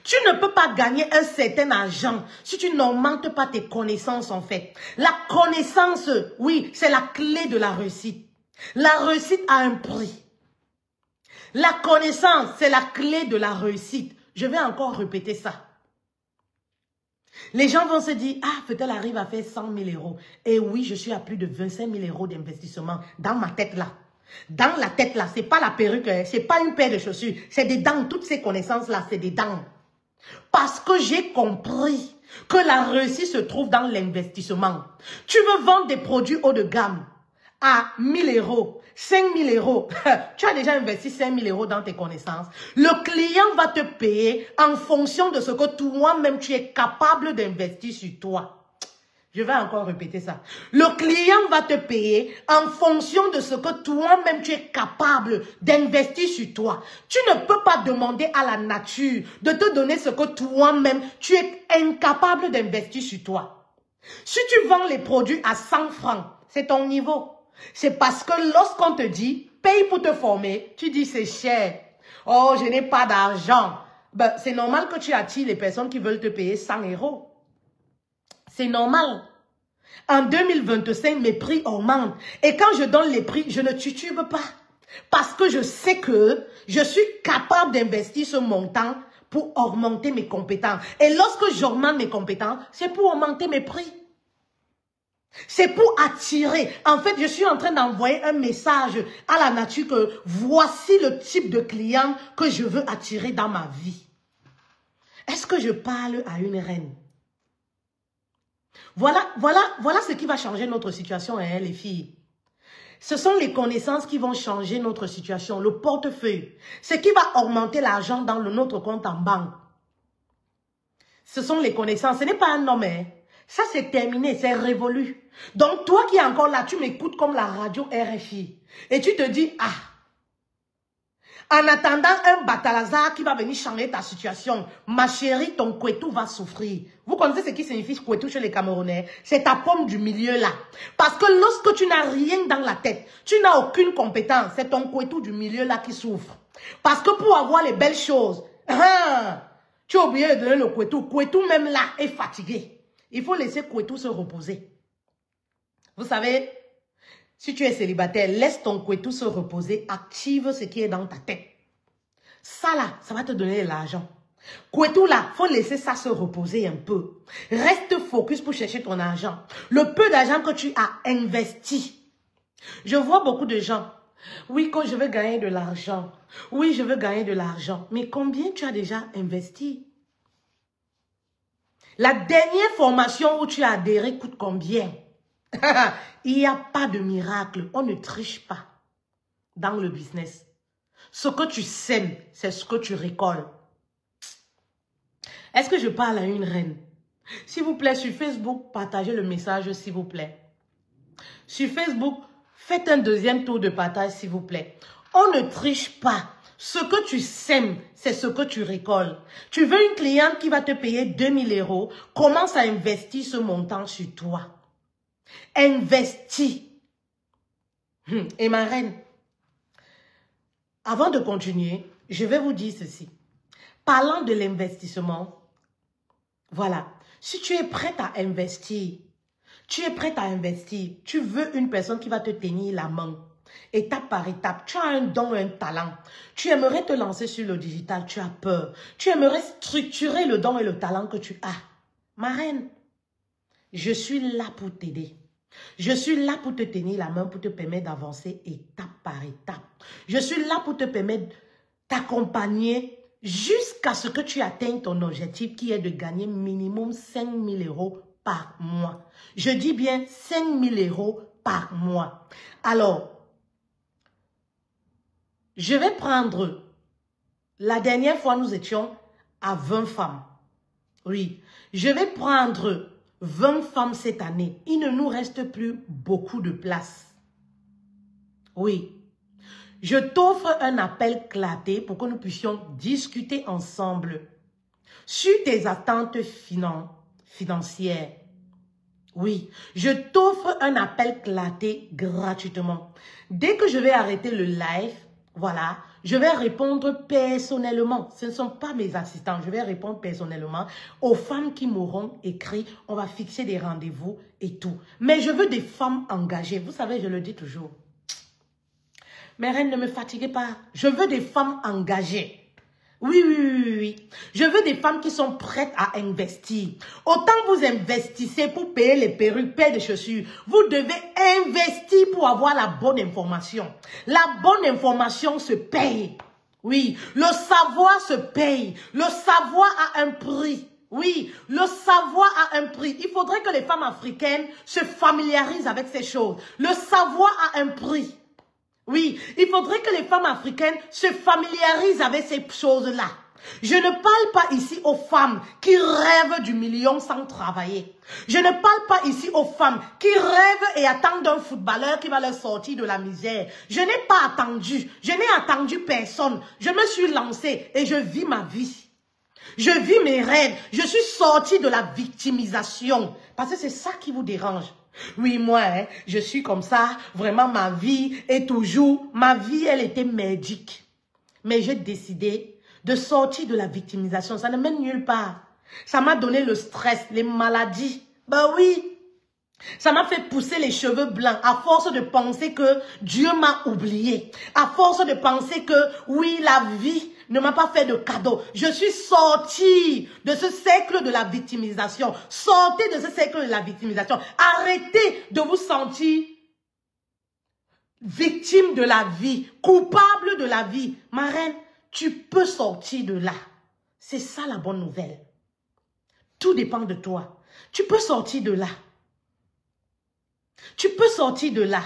Tu ne peux pas gagner un certain argent si tu n'augmentes pas tes connaissances en fait. La connaissance, oui, c'est la clé de la réussite. La réussite a un prix. La connaissance, c'est la clé de la réussite. Je vais encore répéter ça. Les gens vont se dire, ah, peut-être arrive à faire 100 000 €. Et oui, je suis à plus de 25 000 € d'investissement dans ma tête là. Dans la tête là, c'est pas la perruque, c'est pas une paire de chaussures, c'est des dents. Toutes ces connaissances là, c'est des dents. Parce que j'ai compris que la réussite se trouve dans l'investissement. Tu veux vendre des produits haut de gamme à 1000 €, 5000 €. Tu as déjà investi 5000 € dans tes connaissances. Le client va te payer en fonction de ce que toi-même tu es capable d'investir sur toi. Je vais encore répéter ça. Le client va te payer en fonction de ce que toi-même tu es capable d'investir sur toi. Tu ne peux pas demander à la nature de te donner ce que toi-même tu es incapable d'investir sur toi. Si tu vends les produits à 100 francs, c'est ton niveau. C'est parce que lorsqu'on te dit paye pour te former, tu dis c'est cher. Oh, je n'ai pas d'argent. Ben, c'est normal que tu attires les personnes qui veulent te payer 100 €. C'est normal. En 2025, mes prix augmentent. Et quand je donne les prix, je ne titube pas. Parce que je sais que je suis capable d'investir ce montant pour augmenter mes compétences. Et lorsque j'augmente mes compétences, c'est pour augmenter mes prix. C'est pour attirer. En fait, je suis en train d'envoyer un message à la nature que voici le type de client que je veux attirer dans ma vie. Est-ce que je parle à une reine? Voilà ce qui va changer notre situation, hein, les filles. Ce sont les connaissances qui vont changer notre situation, le portefeuille. Ce qui va augmenter l'argent dans notre compte en banque. Ce sont les connaissances. Ce n'est pas un homme, hein. Ça, c'est terminé, c'est révolu. Donc, toi qui es encore là, tu m'écoutes comme la radio RFI. Et tu te dis, ah, en attendant un Batalazar qui va venir changer ta situation, ma chérie, ton kouetou va souffrir. Vous connaissez ce qui signifie kouetou chez les Camerounais? C'est ta pomme du milieu là. Parce que lorsque tu n'as rien dans la tête, tu n'as aucune compétence, c'est ton kouetou du milieu là qui souffre. Parce que pour avoir les belles choses, tu as oublié de donner le kouetou. Kouetou même là est fatigué. Il faut laisser kouetou se reposer. Vous savez, si tu es célibataire, laisse ton kouetou se reposer, active ce qui est dans ta tête. Ça là, ça va te donner de l'argent. Kouetou là, faut laisser ça se reposer un peu. Reste focus pour chercher ton argent. Le peu d'argent que tu as investi. Je vois beaucoup de gens. Oui, quand je veux gagner de l'argent. Oui, je veux gagner de l'argent. Mais combien tu as déjà investi? La dernière formation où tu as adhéré coûte combien? Il n'y a pas de miracle. On ne triche pas dans le business. Ce que tu sèmes, c'est ce que tu récoltes. Est-ce que je parle à une reine? S'il vous plaît, sur Facebook, partagez le message, s'il vous plaît. Sur Facebook, faites un deuxième tour de partage, s'il vous plaît. On ne triche pas. Ce que tu sèmes, c'est ce que tu récoltes. Tu veux une cliente qui va te payer 2000 €, commence à investir ce montant sur toi. Investis. Et ma reine, avant de continuer, je vais vous dire ceci. Parlant de l'investissement, voilà, si tu es prête à investir, tu veux une personne qui va te tenir la main. Étape par étape, tu as un don, un talent. Tu aimerais te lancer sur le digital, tu as peur. Tu aimerais structurer le don et le talent que tu as. Ma reine, je suis là pour t'aider. Je suis là pour te tenir la main, pour te permettre d'avancer étape par étape. Je suis là pour te permettre t'accompagner jusqu'à ce que tu atteignes ton objectif qui est de gagner minimum 5000 € par mois. Je dis bien 5 000 € par mois. Alors, je vais prendre, la dernière fois nous étions à 20 femmes. Oui, je vais prendre 20 femmes cette année. Il ne nous reste plus beaucoup de place. Oui, je t'offre un appel claté pour que nous puissions discuter ensemble sur tes attentes financières. Oui, je t'offre un appel claté gratuitement. Dès que je vais arrêter le live, voilà, je vais répondre personnellement. Ce ne sont pas mes assistants, je vais répondre personnellement aux femmes qui m'auront écrit. On va fixer des rendez-vous et tout. Mais je veux des femmes engagées. Vous savez, je le dis toujours. Mes reines, ne me fatiguez pas. Je veux des femmes engagées. Oui, oui, oui, oui, oui. Je veux des femmes qui sont prêtes à investir. Autant vous investissez pour payer les perruques, payer des chaussures, vous devez investir pour avoir la bonne information. La bonne information se paye. Oui, le savoir se paye. Le savoir a un prix. Oui, le savoir a un prix. Il faudrait que les femmes africaines se familiarisent avec ces choses. Le savoir a un prix. Oui, il faudrait que les femmes africaines se familiarisent avec ces choses-là. Je ne parle pas ici aux femmes qui rêvent du million sans travailler. Je ne parle pas ici aux femmes qui rêvent et attendent un footballeur qui va leur sortir de la misère. Je n'ai pas attendu. Je n'ai attendu personne. Je me suis lancée et je vis ma vie. Je vis mes rêves. Je suis sortie de la victimisation. Parce que c'est ça qui vous dérange. Oui, moi, hein, je suis comme ça. Vraiment, ma vie est toujours... Ma vie, elle était merdique. Mais j'ai décidé de sortir de la victimisation. Ça ne mène nulle part. Ça m'a donné le stress, les maladies. Ben oui. Ça m'a fait pousser les cheveux blancs à force de penser que Dieu m'a oublié. À force de penser que, oui, la vie ne m'a pas fait de cadeau. Je suis sortie de ce cercle de la victimisation. Sortez de ce cercle de la victimisation. Arrêtez de vous sentir victime de la vie, coupable de la vie. Ma reine, tu peux sortir de là. C'est ça la bonne nouvelle. Tout dépend de toi. Tu peux sortir de là. Tu peux sortir de là.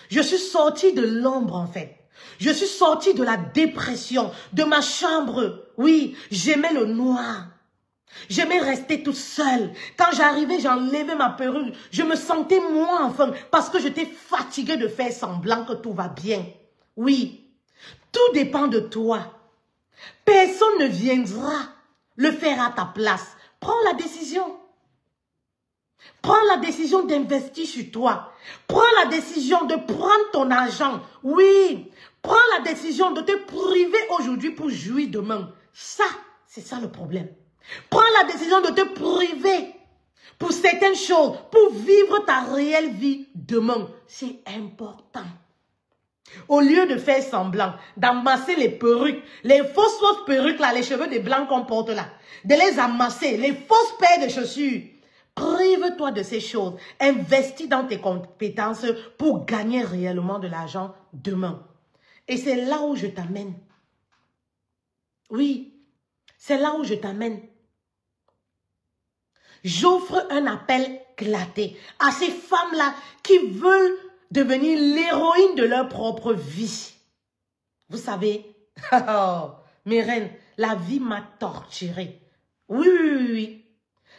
Je suis sortie de l'ombre en fait. Je suis sortie de la dépression, de ma chambre. Oui, j'aimais le noir. J'aimais rester toute seule. Quand j'arrivais, j'enlevais ma perruque. Je me sentais moins enfin parce que j'étais fatiguée de faire semblant que tout va bien. Oui, tout dépend de toi. Personne ne viendra le faire à ta place. Prends la décision. Prends la décision d'investir sur toi. Prends la décision de prendre ton argent. Oui. Prends la décision de te priver aujourd'hui pour jouir demain. Ça, c'est ça le problème. Prends la décision de te priver pour certaines choses, pour vivre ta réelle vie demain. C'est important. Au lieu de faire semblant, d'amasser les perruques, les fausses perruques là, les cheveux des blancs qu'on porte là, de les amasser, les fausses paires de chaussures. Prive-toi de ces choses. Investis dans tes compétences pour gagner réellement de l'argent demain. Et c'est là où je t'amène. Oui, c'est là où je t'amène. J'offre un appel claté à ces femmes-là qui veulent devenir l'héroïne de leur propre vie. Vous savez, mes reines, la vie m'a torturée. Oui, oui, oui, oui.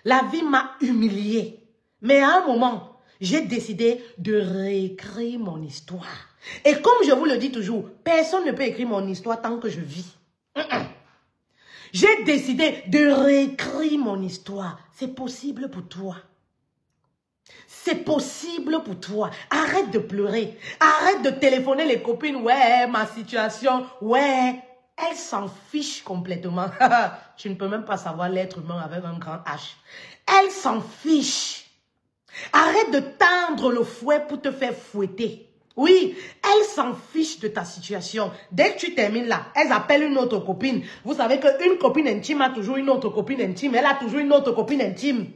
La vie m'a humiliée. Mais à un moment, j'ai décidé de réécrire mon histoire. Et comme je vous le dis toujours, personne ne peut écrire mon histoire tant que je vis. J'ai décidé de réécrire mon histoire. C'est possible pour toi. C'est possible pour toi. Arrête de pleurer. Arrête de téléphoner les copines. Ouais, ma situation. Ouais. Elle s'en fiche complètement. Tu ne peux même pas savoir l'être humain avec un grand H. Elle s'en fiche. Arrête de tendre le fouet pour te faire fouetter. Oui, elle s'en fiche de ta situation. Dès que tu termines là, elles appellent une autre copine. Vous savez qu'une copine intime a toujours une autre copine intime. Elle a toujours une autre copine intime.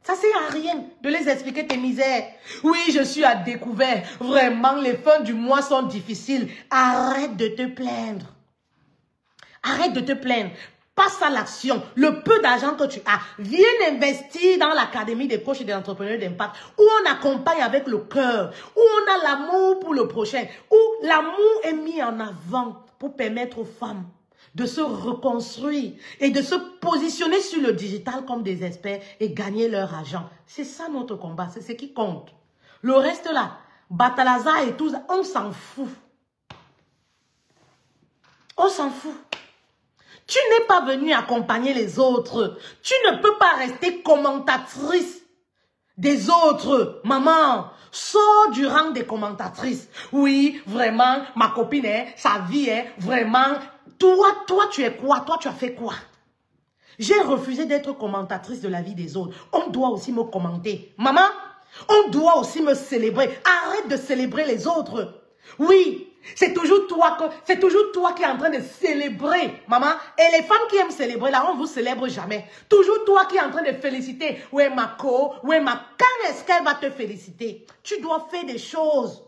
Ça sert à rien de les expliquer tes misères. Oui, je suis à découvert. Vraiment, les fins du mois sont difficiles. Arrête de te plaindre. Arrête de te plaindre. Passe à l'action. Le peu d'argent que tu as, viens investir dans l'Académie des coachs et des entrepreneurs d'impact où on accompagne avec le cœur, où on a l'amour pour le prochain, où l'amour est mis en avant pour permettre aux femmes de se reconstruire et de se positionner sur le digital comme des experts et gagner leur argent. C'est ça notre combat, c'est ce qui compte. Le reste là, Batalaza et tout ça, on s'en fout. On s'en fout. Tu n'es pas venu accompagner les autres. Tu ne peux pas rester commentatrice des autres. Maman, sors du rang des commentatrices. Oui, vraiment, ma copine, sa vie, vraiment. Toi, tu es quoi? Toi, tu as fait quoi? J'ai refusé d'être commentatrice de la vie des autres. On doit aussi me commenter. Maman, on doit aussi me célébrer. Arrête de célébrer les autres. Oui. C'est toujours toi qui es en train de célébrer, maman. Et les femmes qui aiment célébrer, là, on ne vous célèbre jamais. Toujours toi qui es en train de féliciter. Où est ma co? Où est ma... Quand est-ce qu'elle va te féliciter? Tu dois faire des choses.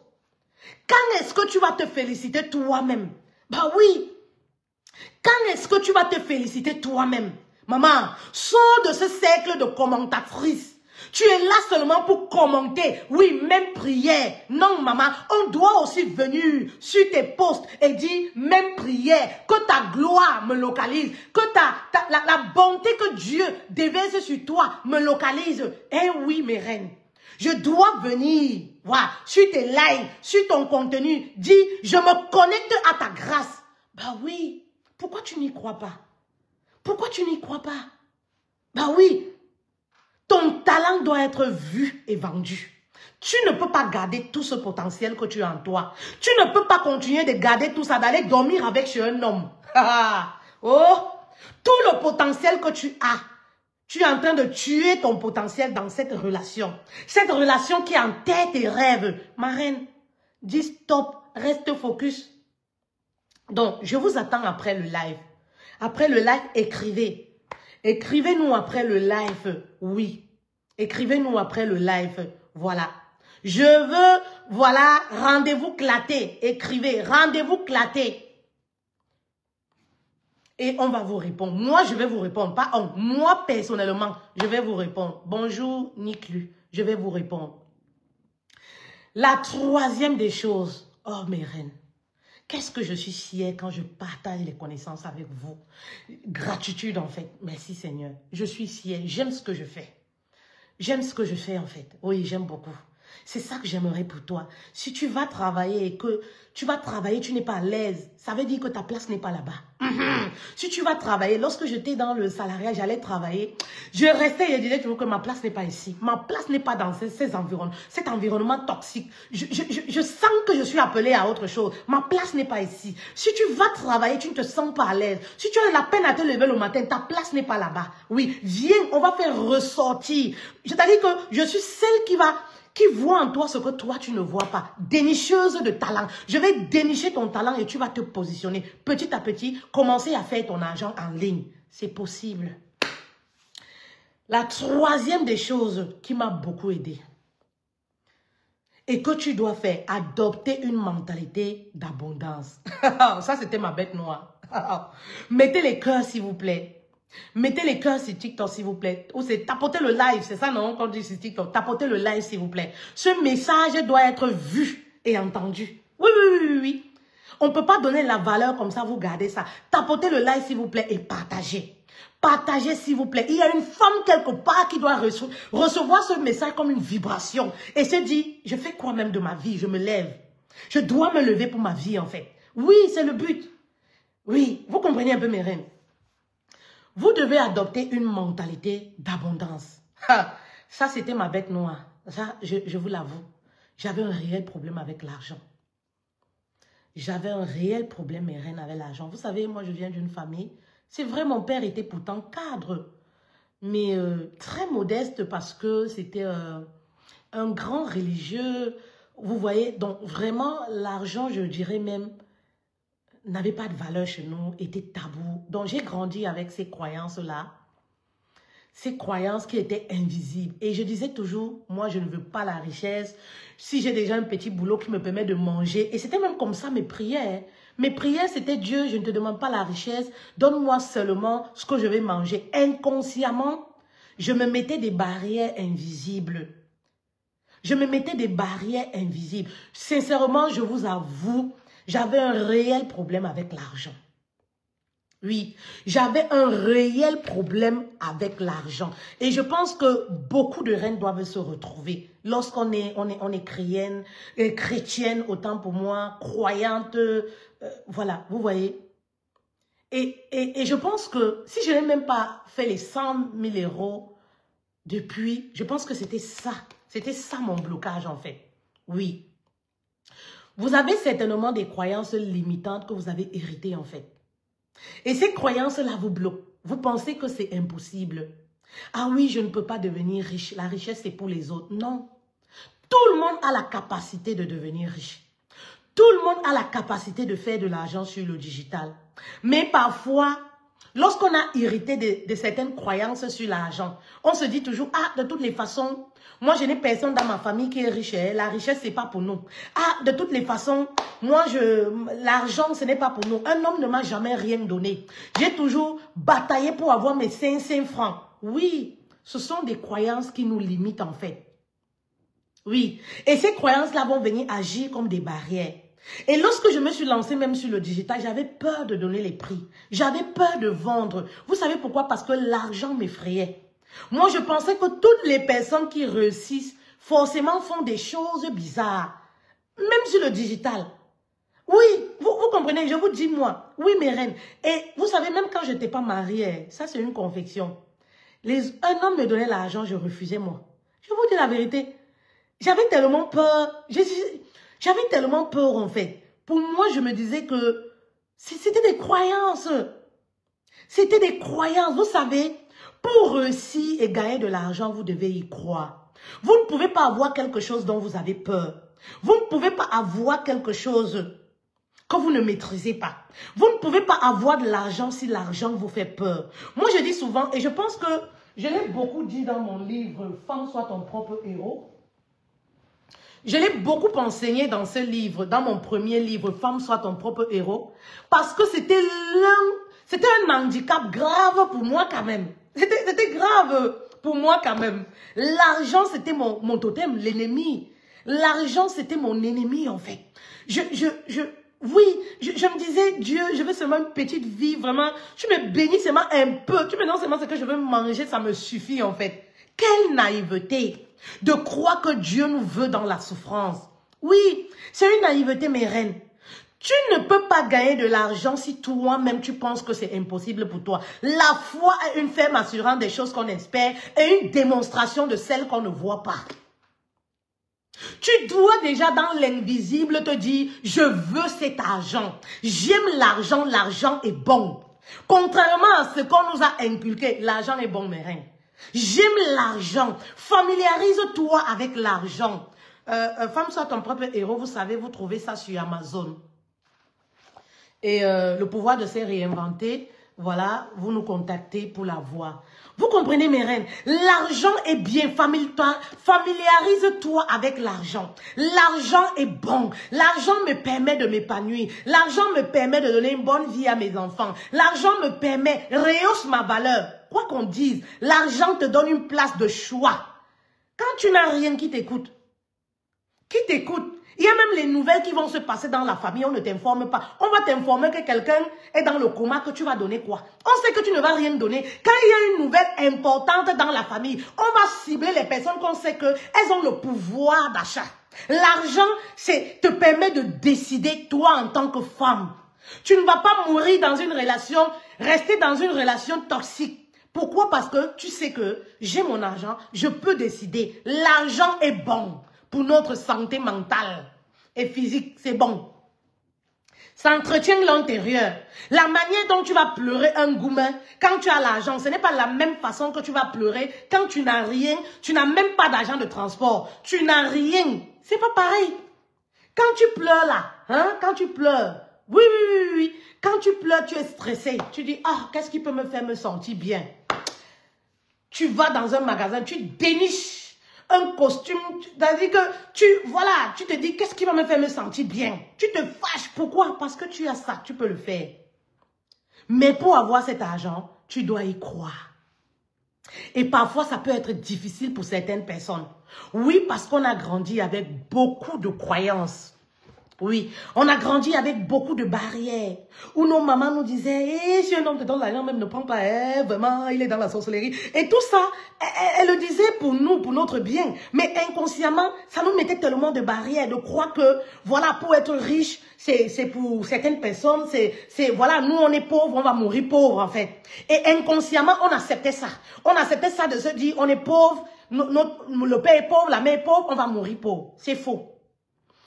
Quand est-ce que tu vas te féliciter toi-même? Bah oui. Quand est-ce que tu vas te féliciter toi-même? Maman, sors de ce cercle de commentatrices. Tu es là seulement pour commenter. Oui, même prière. Non, maman, on doit aussi venir sur tes posts et dire même prière. Que ta gloire me localise. Que la bonté que Dieu déverse sur toi me localise. Eh oui, mes reines. Je dois venir, voilà, sur tes lives, sur ton contenu. Dis, je me connecte à ta grâce. Bah oui. Pourquoi tu n'y crois pas? Pourquoi tu n'y crois pas? Bah oui. Ton talent doit être vu et vendu. Tu ne peux pas garder tout ce potentiel que tu as en toi. Tu ne peux pas continuer de garder tout ça, d'aller dormir avec chez un homme. Oh, tout le potentiel que tu as, tu es en train de tuer ton potentiel dans cette relation. Cette relation qui enterre tes rêves. Ma reine, dis stop, reste focus. Donc, je vous attends après le live. Après le live, écrivez. Écrivez-nous après le live, oui. Écrivez-nous après le live, voilà. Je veux, voilà, rendez-vous claté. Écrivez, rendez-vous claté. Et on va vous répondre. Moi, je vais vous répondre. Pas on. Moi, personnellement, je vais vous répondre. Bonjour, Niclu. Je vais vous répondre. La troisième des choses. Oh, mes reines. Qu'est-ce que je suis fière quand je partage les connaissances avec vous. Gratitude, en fait. Merci, Seigneur. Je suis fière. J'aime ce que je fais. J'aime ce que je fais, en fait. Oui, j'aime beaucoup. C'est ça que j'aimerais pour toi. Si tu vas travailler et que tu vas travailler, tu n'es pas à l'aise, ça veut dire que ta place n'est pas là-bas. Si tu vas travailler, lorsque j'étais dans le salariat, j'allais travailler, je restais et je disais toujours que ma place n'est pas ici. Ma place n'est pas dans ces environnements, cet environnement toxique. Je sens que je suis appelée à autre chose. Ma place n'est pas ici. Si tu vas travailler, tu ne te sens pas à l'aise. Si tu as la peine à te lever le matin, ta place n'est pas là-bas. Oui, viens, on va faire ressortir. C'est-à-dire que je suis celle qui voit en toi ce que toi, tu ne vois pas. Dénicheuse de talent. Je vais dénicher ton talent et tu vas te positionner. Petit à petit, commencer à faire ton argent en ligne. C'est possible. La troisième des choses qui m'a beaucoup aidé et que tu dois faire, adopter une mentalité d'abondance. Ça, c'était ma bête noire. Mettez les cœurs, s'il vous plaît. Mettez les cœurs sur TikTok, s'il vous plaît. Ou c'est tapoter le live, c'est ça, non? Quand on dit sur TikTok, tapoter le live, s'il vous plaît. Ce message doit être vu et entendu. Oui, oui, oui, oui, oui. On ne peut pas donner la valeur comme ça, vous gardez ça. Tapotez le live, s'il vous plaît, et partagez. Partagez, s'il vous plaît. Il y a une femme quelque part qui doit recevoir ce message comme une vibration. Et se dit, je fais quoi même de ma vie? Je me lève. Je dois me lever pour ma vie, en fait. Oui, c'est le but. Oui, vous comprenez un peu mes reines. Vous devez adopter une mentalité d'abondance. Ça, c'était ma bête noire. Ça, je vous l'avoue. J'avais un réel problème avec l'argent. J'avais un réel problème, mes reines, avec l'argent. Vous savez, moi, je viens d'une famille. C'est vrai, mon père était pourtant cadre. Mais très modeste parce que c'était un grand religieux. Vous voyez, donc vraiment, l'argent, je dirais même, n'avait pas de valeur chez nous, était tabou. Donc, j'ai grandi avec ces croyances-là. Ces croyances qui étaient invisibles. Et je disais toujours, moi, je ne veux pas la richesse. Si j'ai déjà un petit boulot qui me permet de manger. Et c'était même comme ça mes prières. Mes prières, c'était Dieu, je ne te demande pas la richesse, donne-moi seulement ce que je vais manger. Inconsciemment, je me mettais des barrières invisibles. Je me mettais des barrières invisibles. Sincèrement, je vous avoue, j'avais un réel problème avec l'argent. Oui, j'avais un réel problème avec l'argent. Et je pense que beaucoup de reines doivent se retrouver. Lorsqu'on est chrétienne, autant pour moi, croyante, voilà, vous voyez. Et je pense que si je n'ai même pas fait les 100 000 euros depuis, je pense que c'était ça. C'était ça mon blocage en fait. Oui. Vous avez certainement des croyances limitantes que vous avez héritées en fait. Et ces croyances-là vous bloquent. Vous pensez que c'est impossible. Ah oui, je ne peux pas devenir riche. La richesse, c'est pour les autres. Non. Tout le monde a la capacité de devenir riche. Tout le monde a la capacité de faire de l'argent sur le digital. Mais parfois, lorsqu'on a hérité de certaines croyances sur l'argent, on se dit toujours, ah, de toutes les façons, moi, je n'ai personne dans ma famille qui est riche. La richesse, ce n'est pas pour nous. Ah, de toutes les façons, moi, l'argent, ce n'est pas pour nous. Un homme ne m'a jamais rien donné. J'ai toujours bataillé pour avoir mes 500 francs. Oui, ce sont des croyances qui nous limitent en fait. Oui, et ces croyances-là vont venir agir comme des barrières. Et lorsque je me suis lancée même sur le digital, j'avais peur de donner les prix. J'avais peur de vendre. Vous savez pourquoi? Parce que l'argent m'effrayait. Moi, je pensais que toutes les personnes qui réussissent, forcément font des choses bizarres. Même sur le digital. Oui, vous comprenez, je vous dis moi. Oui, mes reines. Et vous savez, même quand je n'étais pas mariée, ça c'est une confection. Un homme me donnait l'argent, je refusais moi. Je vous dis la vérité. J'avais tellement peur. J'avais tellement peur en fait. Pour moi, je me disais que c'était des croyances. C'était des croyances. Vous savez, pour réussir et gagner de l'argent, vous devez y croire. Vous ne pouvez pas avoir quelque chose dont vous avez peur. Vous ne pouvez pas avoir quelque chose que vous ne maîtrisez pas. Vous ne pouvez pas avoir de l'argent si l'argent vous fait peur. Moi, je dis souvent, et je pense que je l'ai beaucoup dit dans mon livre « Femme, sois ton propre héros ». Je l'ai beaucoup enseigné dans ce livre, dans mon premier livre « Femme, sois ton propre héros », parce que c'était un handicap grave pour moi quand même. C'était grave pour moi quand même. L'argent, c'était mon totem, l'ennemi. L'argent, c'était mon ennemi en fait. Oui, je me disais, Dieu, je veux seulement une petite vie, vraiment. Tu me bénis seulement un peu. Tu me donnes seulement ce que je veux manger, ça me suffit en fait. Quelle naïveté de croire que Dieu nous veut dans la souffrance. Oui, c'est une naïveté, mes reines. Tu ne peux pas gagner de l'argent si toi-même tu penses que c'est impossible pour toi. La foi est une ferme assurance des choses qu'on espère et une démonstration de celles qu'on ne voit pas. Tu dois déjà dans l'invisible te dire, je veux cet argent. J'aime l'argent, l'argent est bon. Contrairement à ce qu'on nous a inculqué, l'argent est bon, mes reines. J'aime l'argent. Familiarise-toi avec l'argent. Femme, sois ton propre héros. Vous savez, vous trouvez ça sur Amazon. Et le pouvoir de se réinventer, voilà, vous nous contactez pour la voir. Vous comprenez, mes reines? L'argent est bien. Familiarise-toi avec l'argent. L'argent est bon. L'argent me permet de m'épanouir. L'argent me permet de donner une bonne vie à mes enfants. L'argent me permet, rehausse ma valeur. Quoi qu'on dise, l'argent te donne une place de choix. Quand tu n'as rien qui t'écoute, il y a même les nouvelles qui vont se passer dans la famille, on ne t'informe pas. On va t'informer que quelqu'un est dans le coma, que tu vas donner quoi? On sait que tu ne vas rien donner. Quand il y a une nouvelle importante dans la famille, on va cibler les personnes qu'on sait qu'elles ont le pouvoir d'achat. L'argent, te permet de décider, toi en tant que femme. Tu ne vas pas mourir dans une relation, rester dans une relation toxique. Pourquoi? Parce que tu sais que j'ai mon argent, je peux décider. L'argent est bon. Pour notre santé mentale et physique, c'est bon. Ça entretient l'intérieur. La manière dont tu vas pleurer un goumin quand tu as l'argent, ce n'est pas la même façon que tu vas pleurer quand tu n'as rien, tu n'as même pas d'argent de transport, tu n'as rien. C'est pas pareil. Quand tu pleures là, quand tu pleures, oui. Quand tu pleures, tu es stressé. Tu dis, ah, qu'est-ce qui peut me faire me sentir bien? Tu vas dans un magasin, tu déniches un costume, c'est-à-dire que voilà, tu te dis, qu'est-ce qui va me faire me sentir bien? Tu te fâches, pourquoi? Parce que tu as ça, tu peux le faire. Mais pour avoir cet argent, tu dois y croire. Et parfois, ça peut être difficile pour certaines personnes. Oui, parce qu'on a grandi avec beaucoup de croyances. Oui, on a grandi avec beaucoup de barrières. Où nos mamans nous disaient, si un homme te donne l'argent, même ne prends pas, vraiment, il est dans la sorcellerie. Et tout ça, elle le disait pour nous, pour notre bien. Mais inconsciemment, ça nous mettait tellement de barrières, de croire que, voilà, pour être riche, c'est pour certaines personnes, voilà, nous on est pauvres, on va mourir pauvres en fait. Et inconsciemment, on acceptait ça. On acceptait ça de se dire, on est pauvre, le père est pauvre, la mère est pauvre, on va mourir pauvre. C'est faux.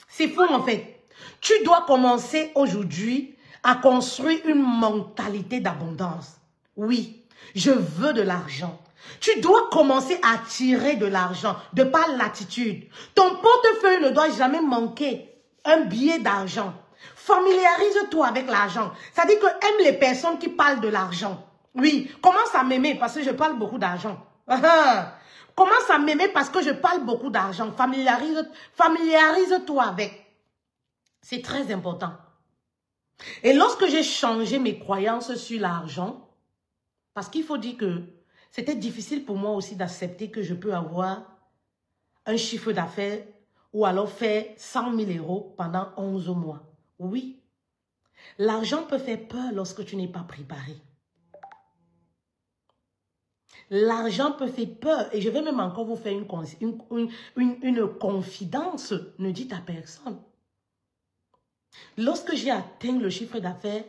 C'est faux en fait. Tu dois commencer aujourd'hui à construire une mentalité d'abondance. Oui, je veux de l'argent. Tu dois commencer à attirer de l'argent de par l'attitude. Ton portefeuille ne doit jamais manquer un billet d'argent. Familiarise-toi avec l'argent. C'est-à-dire que aime les personnes qui parlent de l'argent. Oui, commence à m'aimer parce que je parle beaucoup d'argent. Commence à m'aimer parce que je parle beaucoup d'argent. Familiarise-toi avec. C'est très important. Et lorsque j'ai changé mes croyances sur l'argent, parce qu'il faut dire que c'était difficile pour moi aussi d'accepter que je peux avoir un chiffre d'affaires ou alors faire 100 000 € pendant 11 mois. Oui, l'argent peut faire peur lorsque tu n'es pas préparé. L'argent peut faire peur. Et je vais même encore vous faire une confidence. Ne dites à personne. Lorsque j'ai atteint le chiffre d'affaires,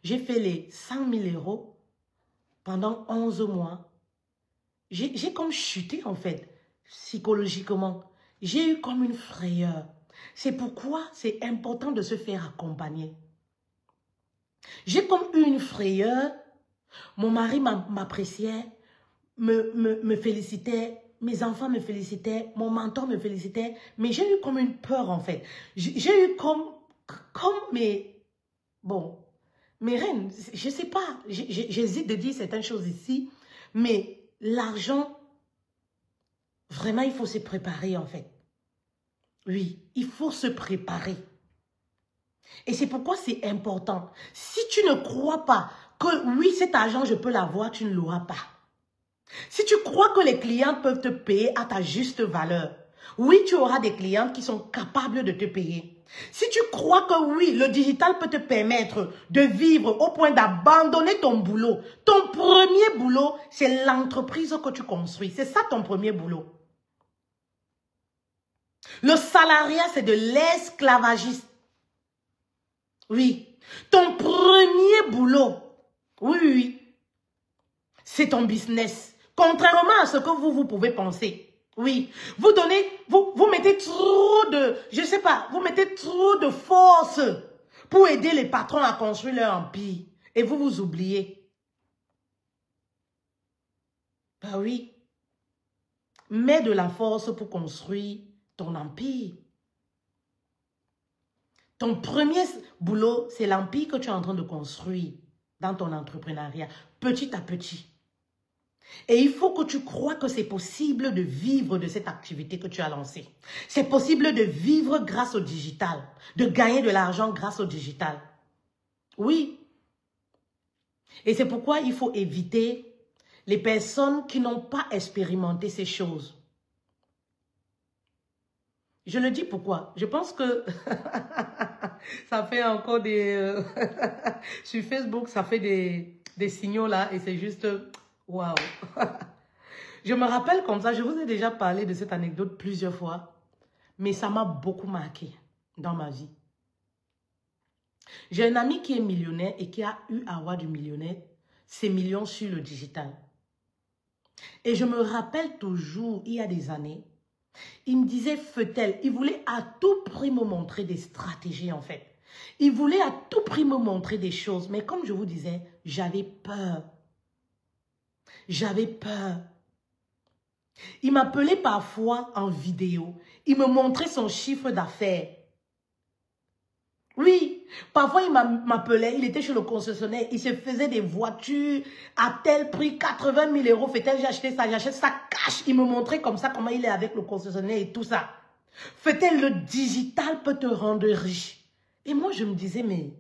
j'ai fait les 100 000 € pendant 11 mois. J'ai comme chuté en fait, psychologiquement. J'ai eu comme une frayeur. C'est pourquoi c'est important de se faire accompagner. J'ai comme eu une frayeur. Mon mari m'appréciait, me félicitait. Mes enfants me félicitaient. Mon mentor me félicitait. Mais j'ai eu comme une peur en fait. J'ai eu comme mes... Bon, mes reines, je ne sais pas. J'hésite de dire certaines choses ici. Mais l'argent, vraiment, il faut se préparer en fait. Oui, il faut se préparer. Et c'est pourquoi c'est important. Si tu ne crois pas que oui, cet argent, je peux l'avoir, tu ne l'auras pas. Si tu crois que les clients peuvent te payer à ta juste valeur, oui, tu auras des clients qui sont capables de te payer. Si tu crois que oui, le digital peut te permettre de vivre au point d'abandonner ton boulot, ton premier boulot, c'est l'entreprise que tu construis. C'est ça ton premier boulot. Le salariat, c'est de l'esclavagisme. Oui. Ton premier boulot, oui, c'est ton business. Contrairement à ce que vous pouvez penser. Oui, vous mettez trop de, je sais pas, vous mettez trop de force pour aider les patrons à construire leur empire. Et vous vous oubliez. Bah oui. Mets de la force pour construire ton empire. Ton premier boulot, c'est l'empire que tu es en train de construire dans ton entrepreneuriat, petit à petit. Et il faut que tu crois que c'est possible de vivre de cette activité que tu as lancée. C'est possible de vivre grâce au digital, de gagner de l'argent grâce au digital. Oui. Et c'est pourquoi il faut éviter les personnes qui n'ont pas expérimenté ces choses. Je le dis pourquoi. Je pense que ça fait encore des... sur Facebook, ça fait des signaux là et c'est juste... Waouh! Je me rappelle comme ça, je vous ai déjà parlé de cette anecdote plusieurs fois, mais ça m'a beaucoup marqué dans ma vie. J'ai un ami qui est millionnaire et qui a eu à avoir du millionnaire, ses millions sur le digital. Et je me rappelle toujours, il y a des années, il me disait, Feutel, il voulait à tout prix me montrer des stratégies en fait. Il voulait à tout prix me montrer des choses, mais comme je vous disais, j'avais peur. J'avais peur. Il m'appelait parfois en vidéo. Il me montrait son chiffre d'affaires. Oui, Parfois, il m'appelait, il était chez le concessionnaire, il se faisait des voitures à tel prix, 80 000 euros. Fait-elle, j'ai acheté ça, j'achète ça cash. Il me montrait comme ça comment il est avec le concessionnaire et tout ça. Fait-elle, le digital peut te rendre riche. Et moi, je me disais, mais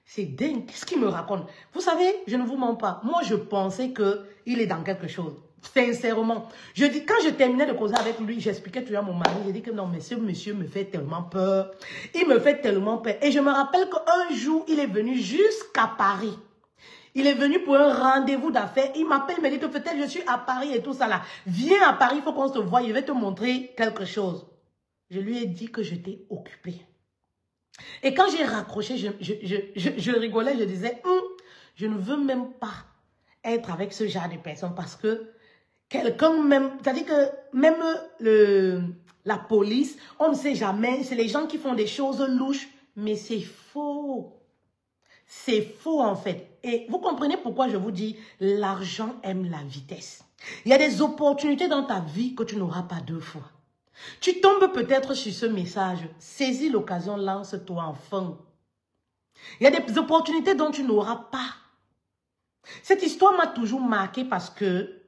c'est dingue, qu'est-ce qu'il me raconte? Vous savez, je ne vous mens pas. Moi, je pensais qu'il est dans quelque chose. Sincèrement. Je dis, quand je terminais de causer avec lui, j'expliquais toujours à mon mari, j'ai dit que non, mais ce monsieur me fait tellement peur. Il me fait tellement peur. Et je me rappelle qu'un jour, il est venu jusqu'à Paris. Il est venu pour un rendez-vous d'affaires. Il m'appelle, il me dit que peut-être je suis à Paris et tout ça là. Viens à Paris, il faut qu'on se voie, je vais te montrer quelque chose. Je lui ai dit que j'étais occupée. Et quand j'ai raccroché, je rigolais, je disais, je ne veux même pas être avec ce genre de personnes parce que quelqu'un même, c'est-à-dire que même la police, on ne sait jamais, c'est les gens qui font des choses louches, mais c'est faux. C'est faux en fait. Et vous comprenez pourquoi je vous dis, l'argent aime la vitesse. Il y a des opportunités dans ta vie que tu n'auras pas deux fois. Tu tombes peut-être sur ce message, saisis l'occasion, lance-toi enfin. Il y a des opportunités dont tu n'auras pas. Cette histoire m'a toujours marqué parce que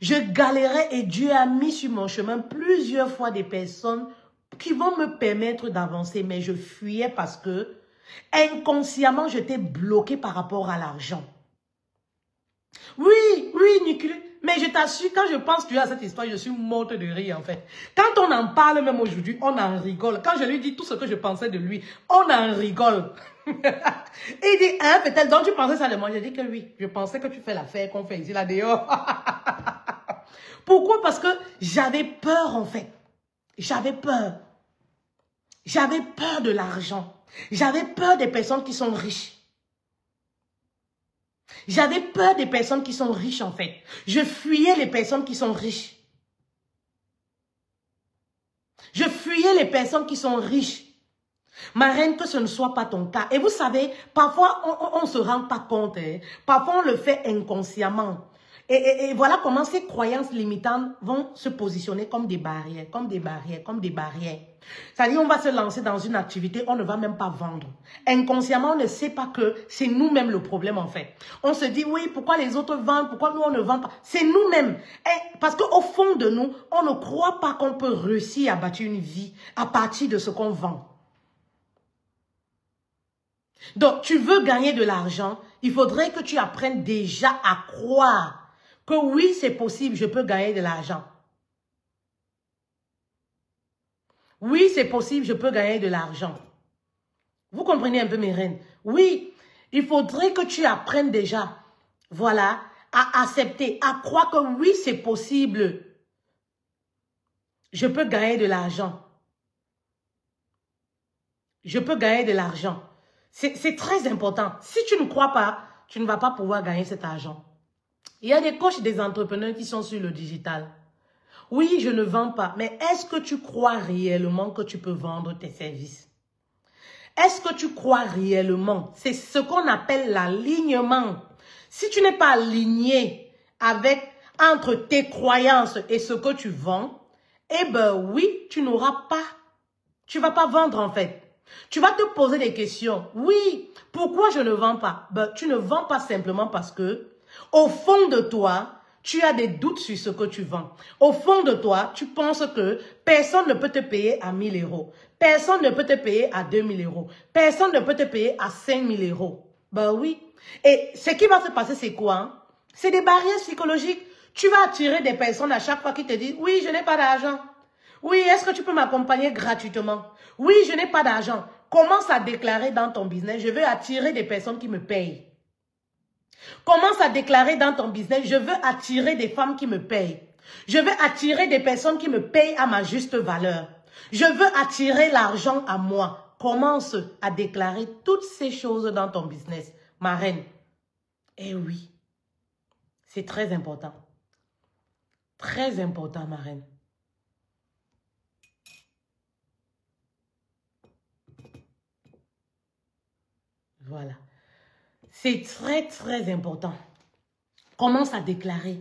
je galérais et Dieu a mis sur mon chemin plusieurs fois des personnes qui vont me permettre d'avancer, mais je fuyais parce que inconsciemment, j'étais bloquée par rapport à l'argent. Oui, Nicolas. Mais je t'assure, quand je pense à cette histoire, je suis morte de rire en fait. Quand on en parle même aujourd'hui, on en rigole. Quand je lui dis tout ce que je pensais de lui, on en rigole. Il dit, hein, peut-être, donc tu pensais ça de moi? Je dis que oui, je pensais que tu fais l'affaire qu'on fait ici, là dehors. Pourquoi? Parce que j'avais peur en fait. J'avais peur. J'avais peur de l'argent. J'avais peur des personnes qui sont riches. J'avais peur des personnes qui sont riches en fait. Je fuyais les personnes qui sont riches. Je fuyais les personnes qui sont riches. Ma reine, que ce ne soit pas ton cas. Et vous savez, parfois on ne se rend pas compte. Hein. Parfois on le fait inconsciemment. Et voilà comment ces croyances limitantes vont se positionner comme des barrières, comme des barrières, comme des barrières. C'est-à-dire, on va se lancer dans une activité, on ne va même pas vendre. Inconsciemment, on ne sait pas que c'est nous-mêmes le problème en fait. On se dit, oui, pourquoi les autres vendent, pourquoi nous on ne vend pas? C'est nous-mêmes. Parce qu'au fond de nous, on ne croit pas qu'on peut réussir à bâtir une vie à partir de ce qu'on vend. Donc, tu veux gagner de l'argent, il faudrait que tu apprennes déjà à croire que oui, c'est possible, je peux gagner de l'argent. Oui, c'est possible, je peux gagner de l'argent. Vous comprenez un peu mes reines? Oui, il faudrait que tu apprennes déjà, voilà, à accepter, à croire que oui, c'est possible. Je peux gagner de l'argent. Je peux gagner de l'argent. C'est très important. Si tu ne crois pas, tu ne vas pas pouvoir gagner cet argent. Il y a des coachs, des entrepreneurs qui sont sur le digital. Oui, je ne vends pas, mais est-ce que tu crois réellement que tu peux vendre tes services? Est-ce que tu crois réellement? C'est ce qu'on appelle l'alignement. Si tu n'es pas aligné entre tes croyances et ce que tu vends, eh ben oui, tu n'auras pas. Tu ne vas pas vendre en fait. Tu vas te poser des questions. Oui, pourquoi je ne vends pas? Ben, tu ne vends pas simplement parce que au fond de toi, tu as des doutes sur ce que tu vends. Au fond de toi, tu penses que personne ne peut te payer à 1 000 euros. Personne ne peut te payer à 2 000 euros. Personne ne peut te payer à 5 000 euros. Ben oui. Et ce qui va se passer, c'est quoi? Hein? C'est des barrières psychologiques. Tu vas attirer des personnes à chaque fois qui te disent, oui, je n'ai pas d'argent. Oui, est-ce que tu peux m'accompagner gratuitement? Oui, je n'ai pas d'argent. Commence à déclarer dans ton business, je veux attirer des personnes qui me payent. Commence à déclarer dans ton business, je veux attirer des femmes qui me payent. Je veux attirer des personnes qui me payent à ma juste valeur. Je veux attirer l'argent à moi. Commence à déclarer toutes ces choses dans ton business, ma reine. Eh oui, c'est très important. Très important, ma reine. Voilà. C'est très, très important. Commence à déclarer.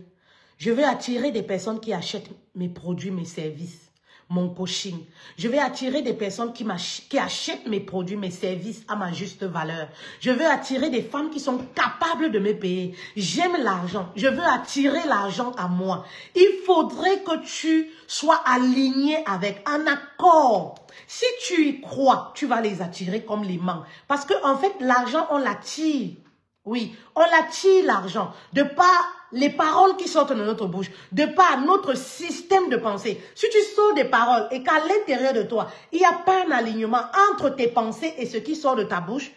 Je veux attirer des personnes qui achètent mes produits, mes services. mon coaching. Je vais attirer des personnes qui achètent mes produits, mes services à ma juste valeur. Je veux attirer des femmes qui sont capables de me payer. J'aime l'argent. Je veux attirer l'argent à moi. Il faudrait que tu sois aligné avec un accord. Si tu y crois, tu vas les attirer comme l'aimant. Parce que en fait, l'argent, on l'attire. Oui, on l'attire l'argent. De par les paroles qui sortent de notre bouche, de par notre système de pensée. Si tu sors des paroles et qu'à l'intérieur de toi, il n'y a pas un alignement entre tes pensées et ce qui sort de ta bouche,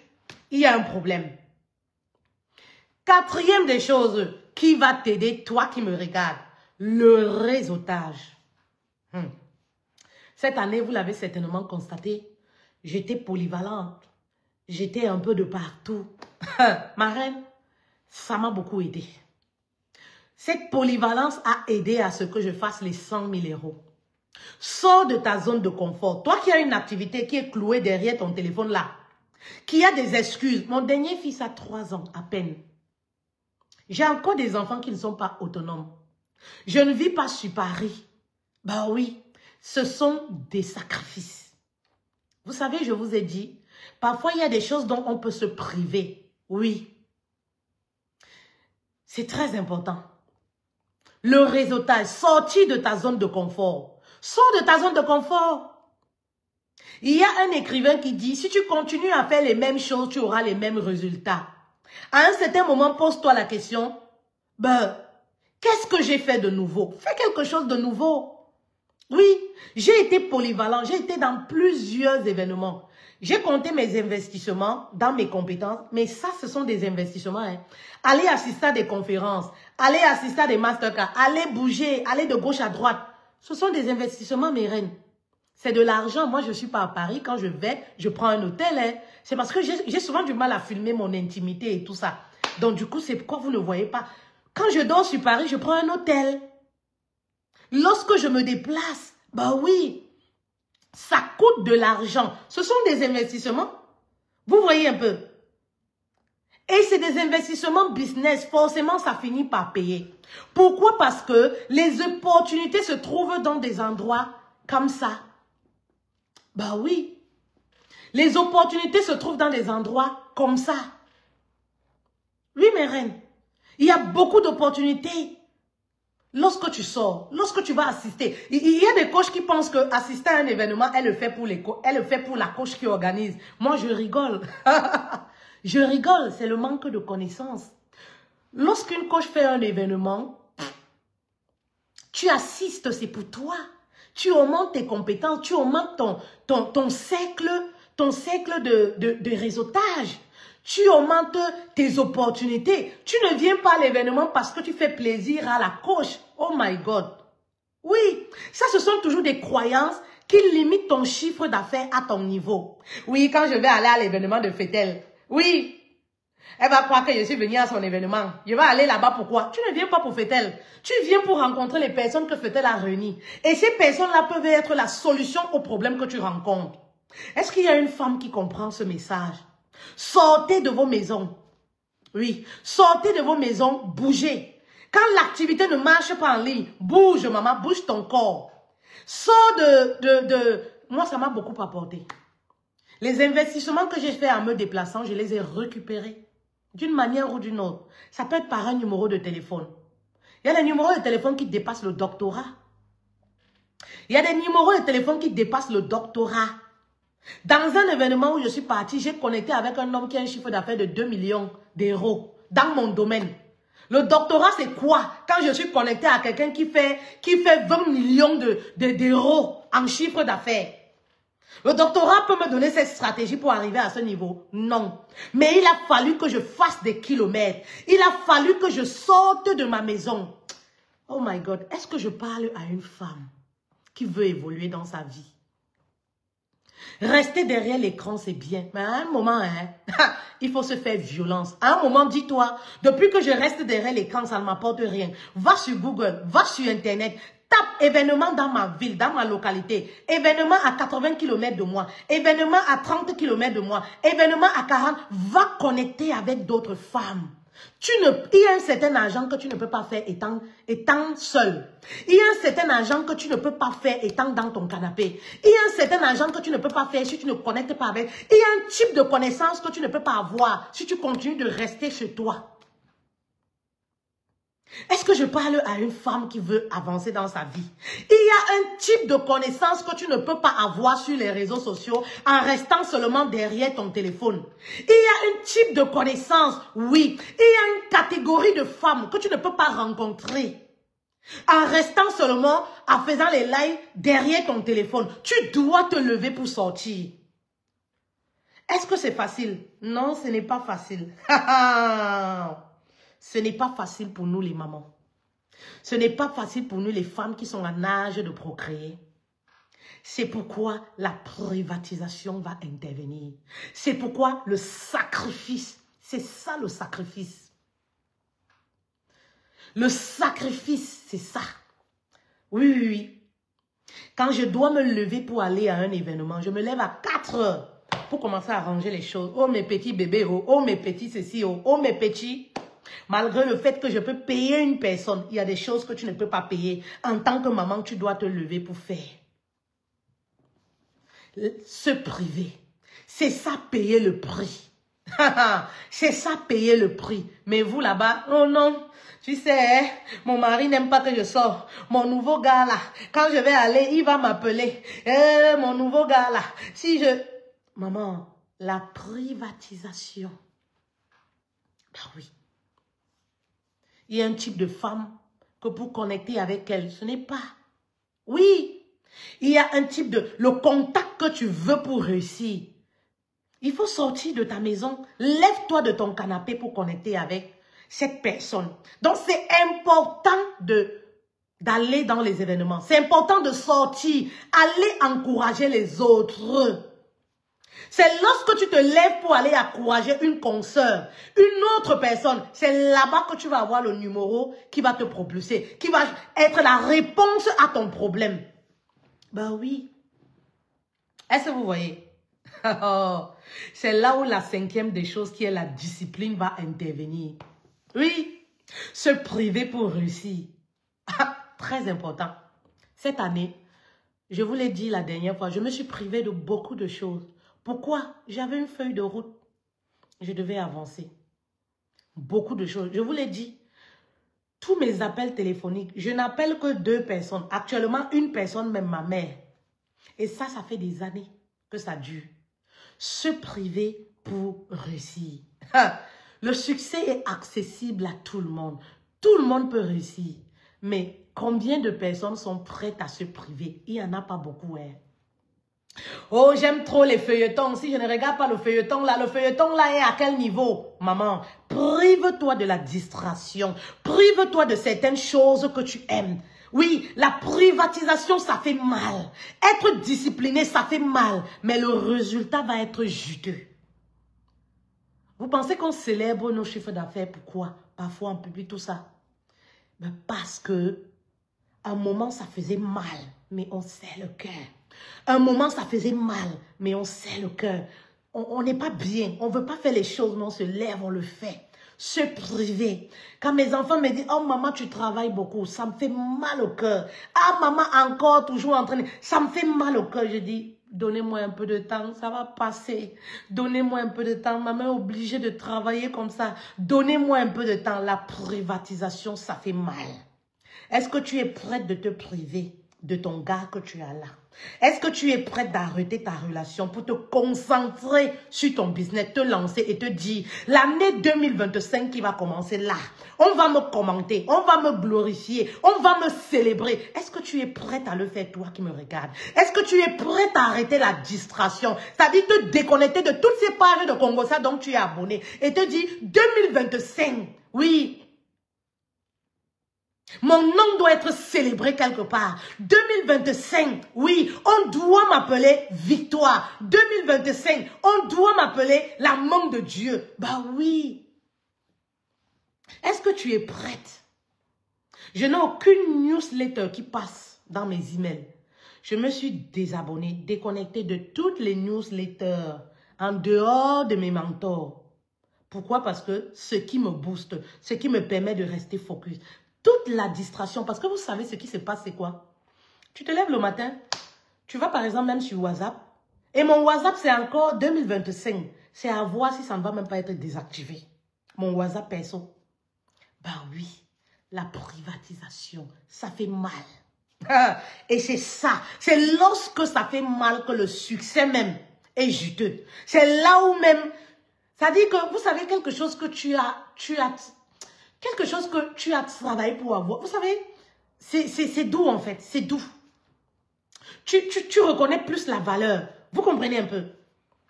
il y a un problème. Quatrième des choses qui va t'aider, toi qui me regardes, le réseautage. Cette année, vous l'avez certainement constaté, j'étais polyvalente. J'étais un peu de partout. Ma reine, ça m'a beaucoup aidé. Cette polyvalence a aidé à ce que je fasse les 100 000 euros. Sors de ta zone de confort. Toi qui as une activité qui est clouée derrière ton téléphone là, qui a des excuses. Mon dernier fils a 3 ans à peine. J'ai encore des enfants qui ne sont pas autonomes. Je ne vis pas sur Paris. Bah oui, ce sont des sacrifices. Vous savez, je vous ai dit, parfois il y a des choses dont on peut se priver. Oui. C'est très important. Le réseautage, sortir de ta zone de confort. Sors de ta zone de confort. Il y a un écrivain qui dit, si tu continues à faire les mêmes choses, tu auras les mêmes résultats. À un certain moment, pose-toi la question, qu'est-ce que j'ai fait de nouveau? Fais quelque chose de nouveau. Oui, j'ai été polyvalent, j'ai été dans plusieurs événements. J'ai compté mes investissements dans mes compétences, mais ça, ce sont des investissements. Hein. Aller assister à des conférences, aller assister à des masterclass, aller bouger, aller de gauche à droite. Ce sont des investissements, mes reines. C'est de l'argent. Moi, je ne suis pas à Paris. Quand je vais, je prends un hôtel. Hein. C'est parce que j'ai souvent du mal à filmer mon intimité et tout ça. Donc, du coup, c'est pourquoi vous ne voyez pas. Quand je dors sur Paris, je prends un hôtel. Lorsque je me déplace, bah oui, ça coûte de l'argent. Ce sont des investissements. Vous voyez un peu. Et c'est des investissements business. Forcément, ça finit par payer. Pourquoi? Parce que les opportunités se trouvent dans des endroits comme ça. Bah oui. Les opportunités se trouvent dans des endroits comme ça. Oui, mes reines. Il y a beaucoup d'opportunités. Lorsque tu sors, lorsque tu vas assister, il y a des coachs qui pensent que assister à un événement, elle le fait pour la coach qui organise. Moi, je rigole. Je rigole, c'est le manque de connaissances. Lorsqu'une coach fait un événement, tu assistes, c'est pour toi. Tu augmentes tes compétences, tu augmentes ton cercle de réseautage. Tu augmentes tes opportunités. Tu ne viens pas à l'événement parce que tu fais plaisir à la coach. Oh my God. Oui, ça ce sont toujours des croyances qui limitent ton chiffre d'affaires à ton niveau. Oui, quand je vais aller à l'événement de Fetel, oui, elle va croire que je suis venue à son événement. Je vais aller là-bas pourquoi? Tu ne viens pas pour Fetel. Tu viens pour rencontrer les personnes que Fetel a réunies. Et ces personnes-là peuvent être la solution aux problèmes que tu rencontres. Est-ce qu'il y a une femme qui comprend ce message? Sortez de vos maisons. Oui, sortez de vos maisons, bougez. Quand l'activité ne marche pas en ligne, bouge maman, bouge ton corps. Sors Moi, ça m'a beaucoup apporté. Les investissements que j'ai faits en me déplaçant, je les ai récupérés. D'une manière ou d'une autre. Ça peut être par un numéro de téléphone. Il y a des numéros de téléphone qui dépassent le doctorat. Il y a des numéros de téléphone qui dépassent le doctorat. Dans un événement où je suis partie, j'ai connecté avec un homme qui a un chiffre d'affaires de 2 millions d'euros dans mon domaine. Le doctorat, c'est quoi? Quand je suis connecté à quelqu'un qui fait 20 millions d'euros en chiffre d'affaires. Le doctorat peut me donner cette stratégie pour arriver à ce niveau? Non. Mais il a fallu que je fasse des kilomètres. Il a fallu que je sorte de ma maison. Oh my God, est-ce que je parle à une femme qui veut évoluer dans sa vie? Rester derrière l'écran, c'est bien. Mais à un moment, il faut se faire violence. À un moment, dis-toi, depuis que je reste derrière l'écran, ça ne m'apporte rien. Va sur Google, va sur Internet, tape événement dans ma ville, dans ma localité. Événement à 80 km de moi. Événement à 30 km de moi. Événement à 40. Va connecter avec d'autres femmes. Il y a un certain argent que tu ne peux pas faire étant seul. Il y a un certain argent que tu ne peux pas faire étant dans ton canapé. Il y a un certain argent que tu ne peux pas faire si tu ne connectes pas avec. Il y a un type de connaissance que tu ne peux pas avoir si tu continues de rester chez toi. Est-ce que je parle à une femme qui veut avancer dans sa vie? Il y a un type de connaissance que tu ne peux pas avoir sur les réseaux sociaux en restant seulement derrière ton téléphone. Il y a un type de connaissance, oui. Il y a une catégorie de femmes que tu ne peux pas rencontrer en restant seulement en faisant les lives derrière ton téléphone. Tu dois te lever pour sortir. Est-ce que c'est facile? Non, ce n'est pas facile. Ce n'est pas facile pour nous les mamans. Ce n'est pas facile pour nous les femmes qui sont en âge de procréer. C'est pourquoi la privatisation va intervenir. C'est pourquoi le sacrifice, c'est ça le sacrifice. Le sacrifice, c'est ça. Oui, oui, oui. Quand je dois me lever pour aller à un événement, je me lève à 4 heures pour commencer à arranger les choses. Oh mes petits bébés, oh mes petits ceci, oh mes petits... Malgré le fait que je peux payer une personne, il y a des choses que tu ne peux pas payer. En tant que maman, tu dois te lever pour faire. Se priver, c'est ça payer le prix. C'est ça payer le prix. Mais vous là-bas, oh non, tu sais, mon mari n'aime pas que je sorte. Mon nouveau gars là, quand je vais aller, il va m'appeler. Mon nouveau gars là, si je... Maman, la privatisation. Ben oui. Il y a un type de femme que pour connecter avec elle, ce n'est pas. Oui, il y a un type de... Le contact que tu veux pour réussir. Il faut sortir de ta maison. Lève-toi de ton canapé pour connecter avec cette personne. Donc, c'est important d'aller dans les événements. C'est important de sortir. Aller encourager les autres. C'est lorsque tu te lèves pour aller encourager une consoeur, une autre personne, c'est là-bas que tu vas avoir le numéro qui va te propulser, qui va être la réponse à ton problème. Ben oui. Est-ce que vous voyez? C'est là où la 5e des choses qui est la discipline va intervenir. Oui. Se priver pour réussir. Très important. Cette année, je vous l'ai dit la dernière fois, je me suis privée de beaucoup de choses. Pourquoi? J'avais une feuille de route. Je devais avancer. Beaucoup de choses. Je vous l'ai dit. Tous mes appels téléphoniques, je n'appelle que 2 personnes. Actuellement, une personne, même ma mère. Et ça fait des années que ça dure. Se priver pour réussir. Le succès est accessible à tout le monde. Tout le monde peut réussir. Mais combien de personnes sont prêtes à se priver? Il n'y en a pas beaucoup, hein. Oh, j'aime trop les feuilletons. Si je ne regarde pas le feuilleton là est à quel niveau? Maman, prive-toi de la distraction. Prive-toi de certaines choses que tu aimes. Oui, la privatisation, ça fait mal. Être discipliné, ça fait mal. Mais le résultat va être juteux. Vous pensez qu'on célèbre nos chiffres d'affaires? Pourquoi? Parfois on publie tout ça. Mais parce que, à un moment, ça faisait mal. Mais on sait le cœur. Un moment, ça faisait mal, mais on sait le cœur. On n'est pas bien. On ne veut pas faire les choses, mais on se lève, on le fait. Se priver. Quand mes enfants me disent, oh maman, tu travailles beaucoup, ça me fait mal au cœur. Ah maman, encore toujours en train de... Ça me fait mal au cœur. Je dis, donnez-moi un peu de temps, ça va passer. Donnez-moi un peu de temps. Maman est obligée de travailler comme ça. Donnez-moi un peu de temps. La privatisation, ça fait mal. Est-ce que tu es prête de te priver de ton gars que tu as là? Est-ce que tu es prête d'arrêter ta relation pour te concentrer sur ton business, te lancer et te dire, l'année 2025 qui va commencer là, on va me commenter, on va me glorifier, on va me célébrer. Est-ce que tu es prête à le faire, toi qui me regardes? Est-ce que tu es prête à arrêter la distraction? C'est-à-dire te déconnecter de toutes ces pages de Congosa dont tu es abonné et te dire, 2025, oui, mon nom doit être célébré quelque part. 2025, oui, on doit m'appeler victoire. 2025, on doit m'appeler l'amour de Dieu. Bah oui. Est-ce que tu es prête? Je n'ai aucune newsletter qui passe dans mes emails. Je me suis désabonnée, déconnectée de toutes les newsletters en dehors de mes mentors. Pourquoi? Parce que ce qui me booste, ce qui me permet de rester focus. Toute la distraction, parce que vous savez ce qui se passe, c'est quoi? Tu te lèves le matin, tu vas par exemple même sur WhatsApp, et mon WhatsApp c'est encore 2025. C'est à voir si ça ne va même pas être désactivé. Mon WhatsApp perso. Bah oui, la privatisation, ça fait mal. Et c'est ça, c'est lorsque ça fait mal que le succès même est juteux. C'est là où même, ça dit que vous savez quelque chose que quelque chose que tu as travaillé pour avoir. Vous savez, c'est doux en fait, c'est doux. Tu reconnais plus la valeur. Vous comprenez un peu?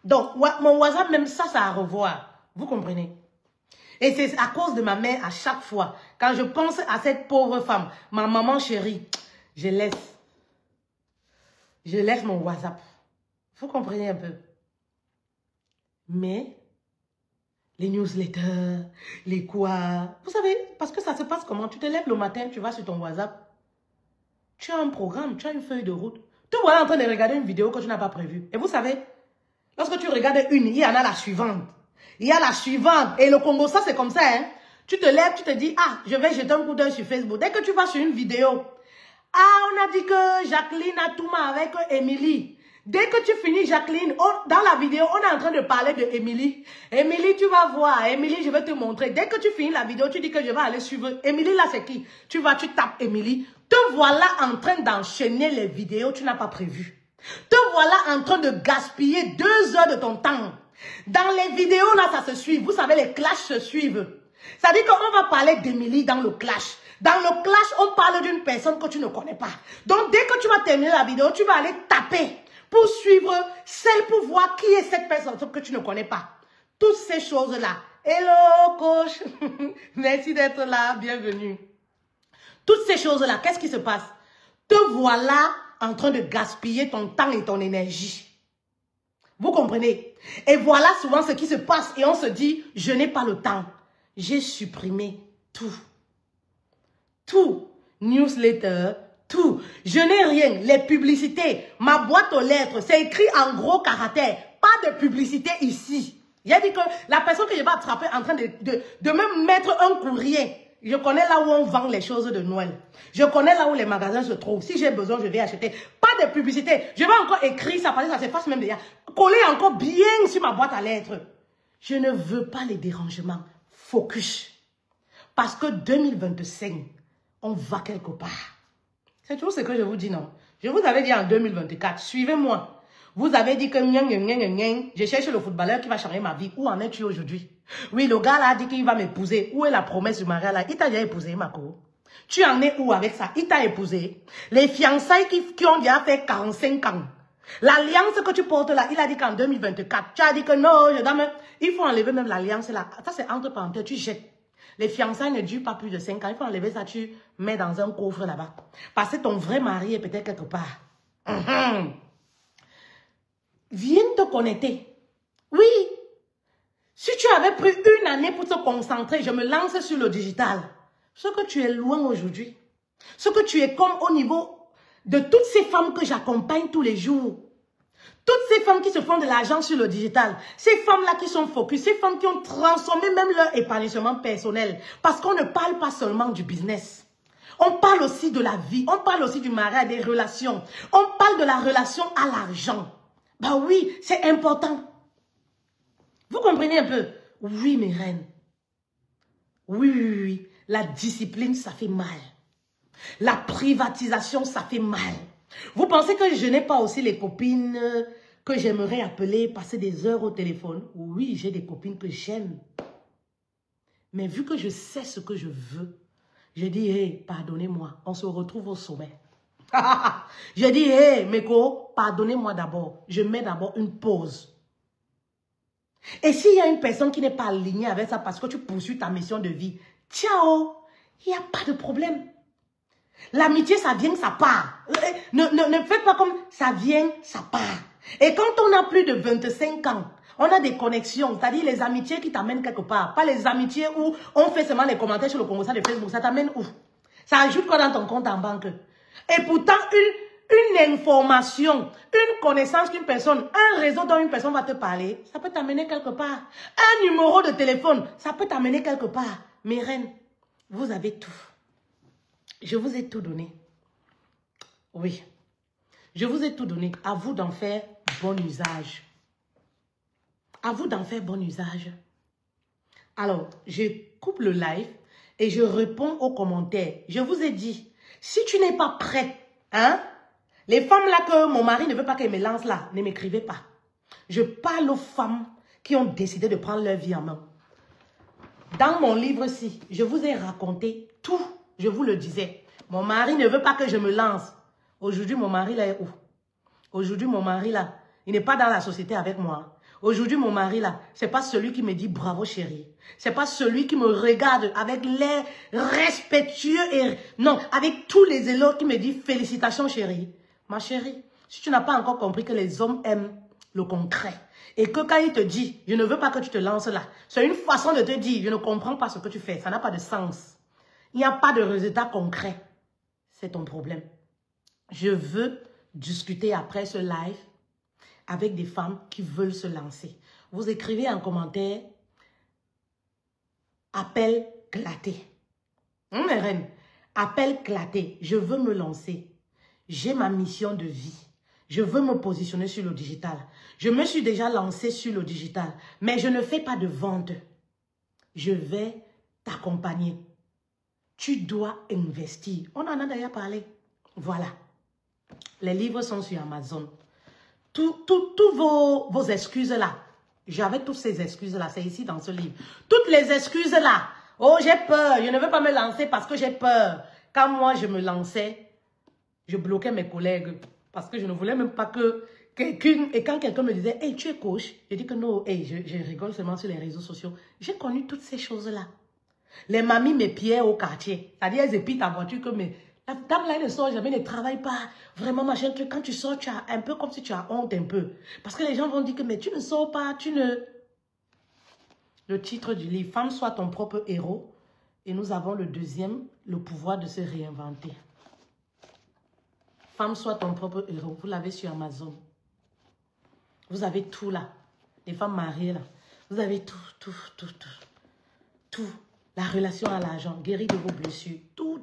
Donc, mon WhatsApp, même ça, ça a à revoir. Vous comprenez? Et c'est à cause de ma mère, à chaque fois, quand je pense à cette pauvre femme, ma maman chérie, je laisse mon WhatsApp. Vous comprenez un peu? Mais, les newsletters, les quoi, vous savez, parce que ça se passe comment? Tu te lèves le matin, tu vas sur ton WhatsApp, tu as un programme, tu as une feuille de route. Te voilà en train de regarder une vidéo que tu n'as pas prévue. Et vous savez, lorsque tu regardes une, il y en a la suivante. Il y a la suivante. Et le Congo, ça c'est comme ça. Hein? Tu te lèves, tu te dis, ah, je vais jeter un coup d'œil sur Facebook. Dès que tu vas sur une vidéo, ah, on a dit que Jacqueline a tout mal avec Émilie. Dès que tu finis Jacqueline, dans la vidéo, on est en train de parler de Émilie. Émilie, tu vas voir. Émilie, je vais te montrer. Dès que tu finis la vidéo, tu dis que je vais aller suivre. Émilie, là, c'est qui? Tu tapes Émilie. Te voilà en train d'enchaîner les vidéos, tu n'as pas prévu. Te voilà en train de gaspiller 2 heures de ton temps. Dans les vidéos, là, ça se suit. Vous savez, les clashs se suivent. Ça dit qu'on va parler d'Émilie dans le clash. Dans le clash, on parle d'une personne que tu ne connais pas. Donc, dès que tu vas terminer la vidéo, tu vas aller taper pour suivre celle, pour voir qui est cette personne que tu ne connais pas. Toutes ces choses-là. Hello, coach. Merci d'être là. Bienvenue. Toutes ces choses-là, qu'est-ce qui se passe? Te voilà en train de gaspiller ton temps et ton énergie. Vous comprenez? Et voilà souvent ce qui se passe. Et on se dit, je n'ai pas le temps. J'ai supprimé tout. Tout. Newsletter, tout. Je n'ai rien. Les publicités, ma boîte aux lettres, c'est écrit en gros caractères. Pas de publicité ici. Il a dit que la personne que je vais attraper en train de me mettre un courrier. Je connais là où on vend les choses de Noël. Je connais là où les magasins se trouvent. Si j'ai besoin, je vais acheter. Pas de publicité. Je vais encore écrire ça parce que ça s'efface même déjà. Coller encore bien sur ma boîte à lettres. Je ne veux pas les dérangements. Focus. Parce que 2025, on va quelque part. C'est toujours ce que je vous dis, non? Je vous avais dit en 2024, suivez-moi. Vous avez dit que je cherche le footballeur qui va changer ma vie. Où en es-tu aujourd'hui? Oui, le gars là a dit qu'il va m'épouser. Où est la promesse du mariage là? Il t'a déjà épousé, Marco. Tu en es où avec ça? Il t'a épousé. Les fiançailles qui ont déjà fait 45 ans. L'alliance que tu portes là, il a dit qu'en 2024, tu as dit que non, il faut enlever même l'alliance là. Ça c'est entre parenthèses, tu jettes. Les fiançailles ne durent pas plus de 5 ans. Il faut enlever ça, tu mets dans un coffre là-bas. Parce que ton vrai mari est peut-être quelque part. Viens te connecter. Oui. Si tu avais pris 1 année pour te concentrer, je me lance sur le digital. Ce que tu es loin aujourd'hui. Ce que tu es comme au niveau de toutes ces femmes que j'accompagne tous les jours. Toutes ces femmes qui se font de l'argent sur le digital. Ces femmes-là qui sont focus. Ces femmes qui ont transformé même leur épanouissement personnel. Parce qu'on ne parle pas seulement du business. On parle aussi de la vie. On parle aussi du mariage, des relations. On parle de la relation à l'argent. Bah oui, c'est important. Vous comprenez un peu? Oui, mes reines. Oui, oui, oui. La discipline, ça fait mal. La privatisation, ça fait mal. Vous pensez que je n'ai pas aussi les copines que j'aimerais appeler, passer des heures au téléphone? Oui, j'ai des copines que j'aime. Mais vu que je sais ce que je veux, je dis, hey, pardonnez-moi, on se retrouve au sommet. Je dis, hey, Meko, pardonnez-moi d'abord. Je mets d'abord une pause. Et s'il y a une personne qui n'est pas alignée avec ça parce que tu poursuis ta mission de vie, ciao, il n'y a pas de problème. L'amitié, ça vient, ça part. Ne faites pas comme ça vient, ça part. Et quand on a plus de 25 ans, on a des connexions, c'est-à-dire les amitiés qui t'amènent quelque part. Pas les amitiés où on fait seulement les commentaires sur le Congo de Facebook. Ça t'amène où? Ça ajoute quoi dans ton compte en banque? Et pourtant, une information, une connaissance qu'une personne, un réseau dont une personne va te parler, ça peut t'amener quelque part. Un numéro de téléphone, ça peut t'amener quelque part. Mes reines, vous avez tout. Je vous ai tout donné. Oui. Je vous ai tout donné. À vous d'en faire bon usage. À vous d'en faire bon usage. Alors, je coupe le live et je réponds aux commentaires. Je vous ai dit, si tu n'es pas prête, hein, les femmes là que mon mari ne veut pas qu'elles me lancent là, ne m'écrivez pas. Je parle aux femmes qui ont décidé de prendre leur vie en main. Dans mon livre-ci, je vous ai raconté tout. Je vous le disais. Mon mari ne veut pas que je me lance. Aujourd'hui, mon mari là est où? Aujourd'hui, mon mari là, il n'est pas dans la société avec moi. Aujourd'hui, mon mari là, c'est pas celui qui me dit bravo chérie. C'est pas celui qui me regarde avec l'air respectueux et non, avec tous les éloges qui me dit félicitations chérie. Ma chérie, si tu n'as pas encore compris que les hommes aiment le concret et que quand il te dit je ne veux pas que tu te lances là, c'est une façon de te dire je ne comprends pas ce que tu fais, ça n'a pas de sens. Il n'y a pas de résultat concret. C'est ton problème. Je veux discuter après ce live avec des femmes qui veulent se lancer. Vous écrivez en commentaire appel claté. Mes reines, appel claté. Je veux me lancer. J'ai ma mission de vie. Je veux me positionner sur le digital. Je me suis déjà lancée sur le digital, mais je ne fais pas de vente. Je vais t'accompagner. Tu dois investir. On en a d'ailleurs parlé. Voilà. Les livres sont sur Amazon. Toutes vos excuses là. J'avais toutes ces excuses là. C'est ici dans ce livre. Toutes les excuses là. Oh, j'ai peur. Je ne veux pas me lancer parce que j'ai peur. Quand moi, je me lançais, je bloquais mes collègues. Parce que je ne voulais même pas que quelqu'un... Et quand quelqu'un me disait, hey, tu es coach? Je dis que non, hey, je rigole seulement sur les réseaux sociaux. J'ai connu toutes ces choses là. Les mamies m'épiaient au quartier. C'est-à-dire, elles épient ta voiture comme... La dame là, elle ne sort jamais, elle ne travaille pas. Vraiment, machin, truc. Quand tu sors, tu as un peu comme si tu as honte un peu. Parce que les gens vont dire que, mais tu ne sors pas, tu ne... Le titre du livre, Femme, sois ton propre héros. Et nous avons le deuxième, le pouvoir de se réinventer. Femme, sois ton propre héros. Vous l'avez sur Amazon. Vous avez tout là. Les femmes mariées là. Vous avez tout. Tout. La relation à l'argent, guérir de vos blessures, tout.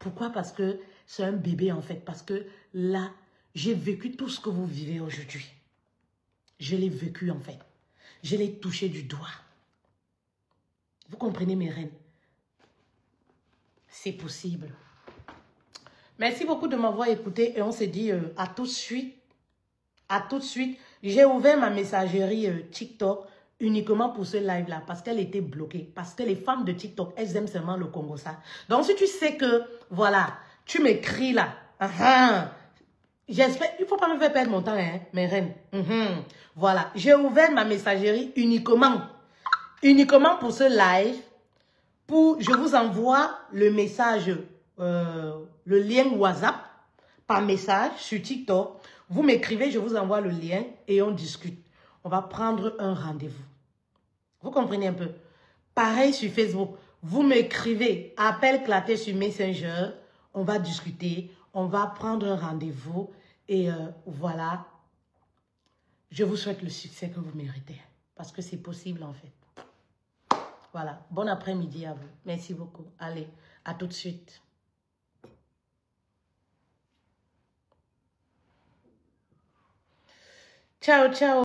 Pourquoi? Parce que c'est un bébé en fait. Parce que là, j'ai vécu tout ce que vous vivez aujourd'hui. Je l'ai vécu en fait. Je l'ai touché du doigt. Vous comprenez mes reines? C'est possible. Merci beaucoup de m'avoir écouté et on se dit à tout de suite. À tout de suite. J'ai ouvert ma messagerie TikTok uniquement pour ce live-là, parce qu'elle était bloquée. Parce que les femmes de TikTok, elles aiment seulement le Congo, ça. Donc, si tu sais que, voilà, tu m'écris là, j'espère, il ne faut pas me faire perdre mon temps, hein, mes reines. Voilà, j'ai ouvert ma messagerie uniquement pour ce live, je vous envoie le message, le lien WhatsApp, par message sur TikTok. Vous m'écrivez, je vous envoie le lien et on discute. On va prendre un rendez-vous. Vous comprenez un peu? Pareil sur Facebook. Vous m'écrivez, appel claté sur Messenger. On va discuter. On va prendre un rendez-vous. Et voilà. Je vous souhaite le succès que vous méritez. Parce que c'est possible en fait. Voilà. Bon après-midi à vous. Merci beaucoup. Allez, à tout de suite. Ciao, ciao.